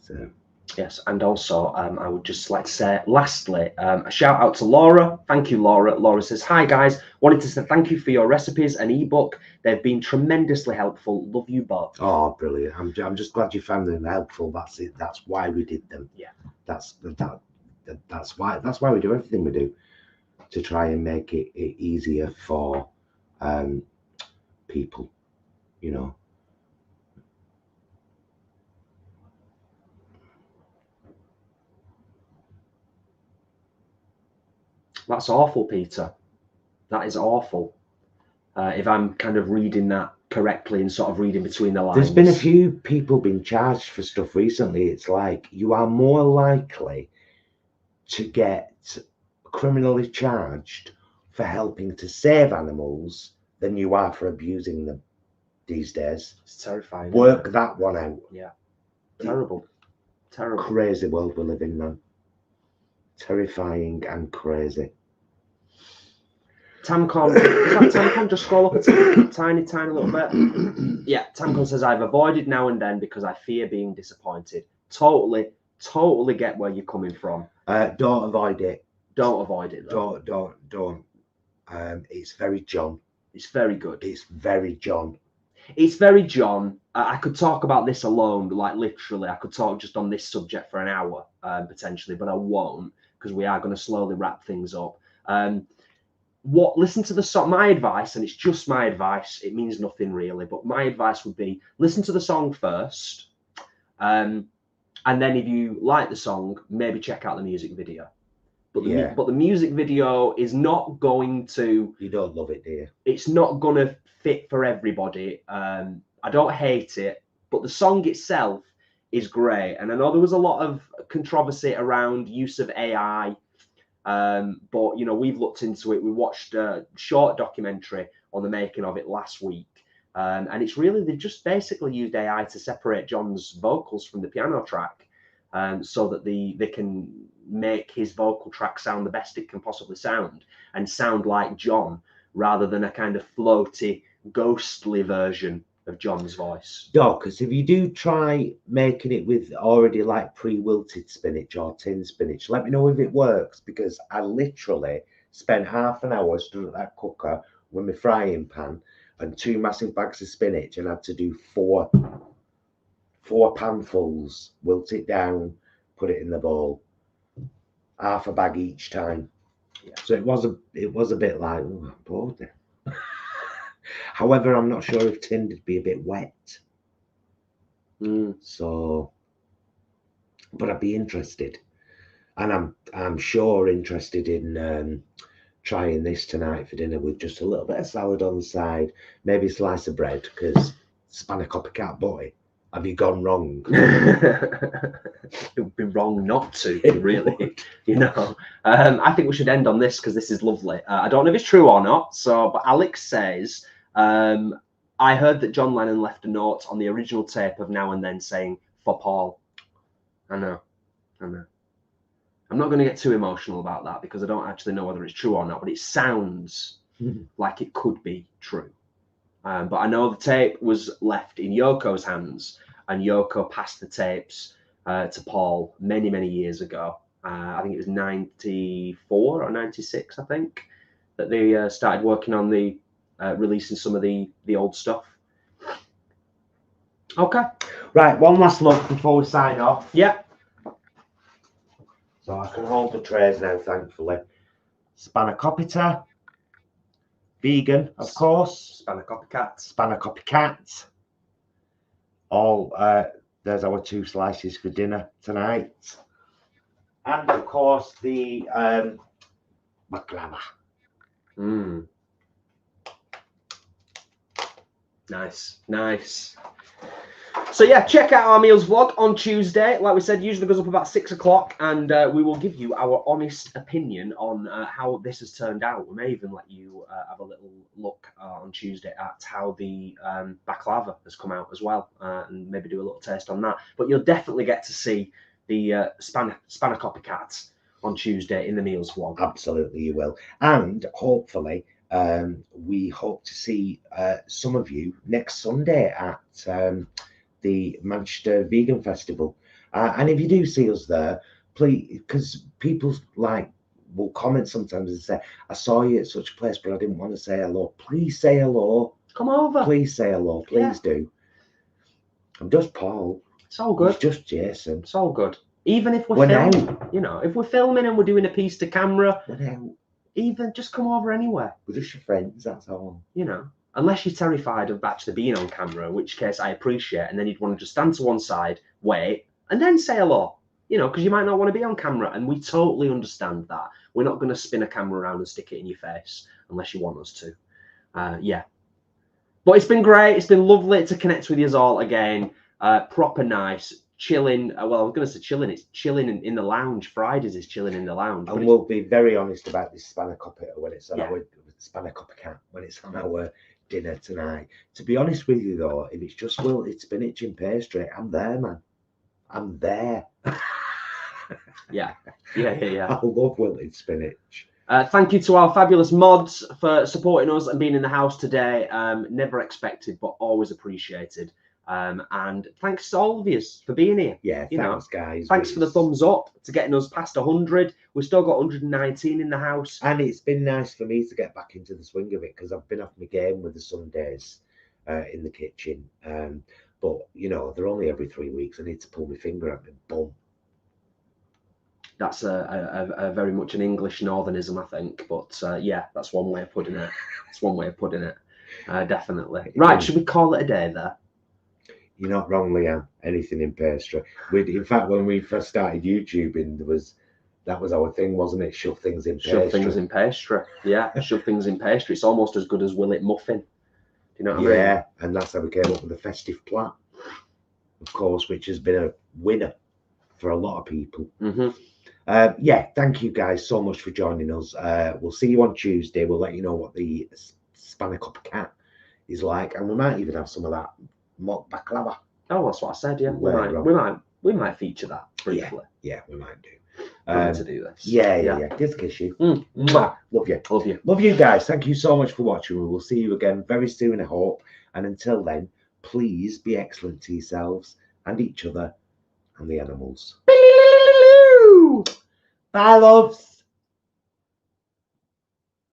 So. Yes, and also I would just like to say, lastly, a shout out to Laura. Thank you, Laura. Laura says, "Hi guys, wanted to say thank you for your recipes and ebook. They've been tremendously helpful. Love you both." Oh, brilliant! I'm just glad you found them helpful. That's it. That's why we did them. Yeah. That's why we do everything we do, to try and make it easier for people, you know. That's awful, Peter. That is awful. If I'm kind of reading that correctly and sort of reading between the lines. There's been a few people being charged for stuff recently. It's like you are more likely to get criminally charged for helping to save animals than you are for abusing them these days. It's terrifying. Work that one out. Yeah. Terrible. Terrible. Crazy world we live in, man. Terrifying and crazy. Tamcon, Tamcon, just scroll up a tiny little bit. Yeah, Tamcon says, "I've avoided Now and Then because I fear being disappointed." Totally get where you're coming from. Don't avoid it. Don't avoid it, though. Don't. It's very John. It's very good. It's very John. It's very John. I could talk about this alone, like literally. I could talk just on this subject for an hour, potentially, but I won't, because we are going to slowly wrap things up. Listen to the song. My advice, and it's just my advice, it means nothing really, but my advice would be listen to the song first, and then if you like the song, maybe check out the music video. But the music video is not going to. You don't love it, do you? It's not going to fit for everybody. I don't hate it, but the song itself is great. And I know there was a lot of controversy around use of AI. But you know, we've looked into it. We watched a short documentary on the making of it last week, and it's really, they've just basically used AI to separate John's vocals from the piano track, so that they can make his vocal track sound the best it can possibly sound, and sound like John rather than a kind of floaty, ghostly version of John's voice. No, because if you do try making it with already like pre-wilted spinach or tin spinach, let me know if it works, because I literally spent half an hour stood at that cooker with my frying pan and 2 massive bags of spinach, and had to do four panfuls, wilt it down, put it in the bowl, half a bag each time. Yeah. So it was a bit like, oh, I'm bored now. However, I'm not sure if tin would be a bit wet. So, but I'd be interested, and I'm sure interested in trying this tonight for dinner with just a little bit of salad on the side, maybe a slice of bread, because SpanaCopyCat boy, have you gone wrong? It would be wrong not to, really. You know, I think we should end on this because this is lovely. I don't know if it's true or not. So, but Alex says, I heard that John Lennon left a note on the original tape of Now and Then saying, "For Paul." I know. I'm not going to get too emotional about that because I don't actually know whether it's true or not, but it sounds like it could be true. But I know the tape was left in Yoko's hands, and Yoko passed the tapes to Paul many years ago. I think it was 94 or 96, I think, that they started working on the releasing some of the old stuff. Okay. Right, one last look before we sign off. Yeah. So I can hold the trays now, thankfully. SpanaCopita. Vegan, of course. SpanaCopyCat. SpanaCopyCat. All, there's our 2 slices for dinner tonight. And of course the baklava. Nice. So yeah, check out our meals vlog on Tuesday. Like we said, usually goes up about 6 o'clock, and we will give you our honest opinion on how this has turned out. We may even let you have a little look on Tuesday at how the baklava has come out as well, and maybe do a little taste on that. But you'll definitely get to see the SpanaCopyCat on Tuesday in the meals vlog. Absolutely, you will. And hopefully, we hope to see some of you next Sunday at the Manchester Vegan Festival. And if you do see us there, please, because people will comment sometimes and say, I saw you at such a place, but I didn't want to say hello. Please say hello. Come over. Please say hello. Please do. I'm just Paul. It's all good. He's just Jason. It's all good. Even if we're filming, you know, if we're filming and we're doing a piece to camera, even just come over anywhere. We're just your friends, that's all. You know, unless you're terrified of actually being on camera, in which case I appreciate, and then you'd want to just stand to one side, wait, and then say hello. You know, because you might not want to be on camera, and we totally understand that. We're not going to spin a camera around and stick it in your face unless you want us to. Yeah. But it's been great. It's been lovely to connect with you all again. Proper nice. Chilling. Well, I was going to say chilling. It's chilling in the lounge. Fridays is chilling in the lounge. And we'll be very honest about this SpanaCopita when it's on our SpanaCopyCat when it's on our dinner tonight. To be honest with you, though, if it's just wilted spinach and pastry, I'm there, man. I'm there. Yeah. I love wilted spinach. Thank you to our fabulous mods for supporting us and being in the house today. Never expected, but always appreciated. And thanks to all of you for being here. Yeah, thanks, guys. Thanks for the thumbs up to getting us past 100. We've still got 119 in the house. And it's been nice for me to get back into the swing of it because I've been off my game with the Sundays in the kitchen. But, you know, they're only every 3 weeks. I need to pull my finger out and boom. That's a very much an English northernism, I think. But yeah, that's one way of putting it. It's one way of putting it. Definitely. Right, should we call it a day there? You're not wrong, Leanne. Anything in pastry. In fact, when we first started YouTubing, that was our thing, wasn't it? Shove things in pastry. Shove things in pastry. Yeah, shove things in pastry. It's almost as good as Willet muffin. Do you know what I mean? Yeah, and that's how we came up with the festive plat, of course, which has been a winner for a lot of people. Yeah, thank you guys so much for joining us. We'll see you on Tuesday. We'll let you know what the SpanaCopyCat is like, and we might even have some of that mock baklava. Oh, that's what I said. Yeah, we might feature that briefly. Yeah, we might do. To do this. Yeah. Just kiss you. Love you. Love you guys. Thank you so much for watching. We will see you again very soon, I hope. And until then, please be excellent to yourselves and each other and the animals. Bye, loves.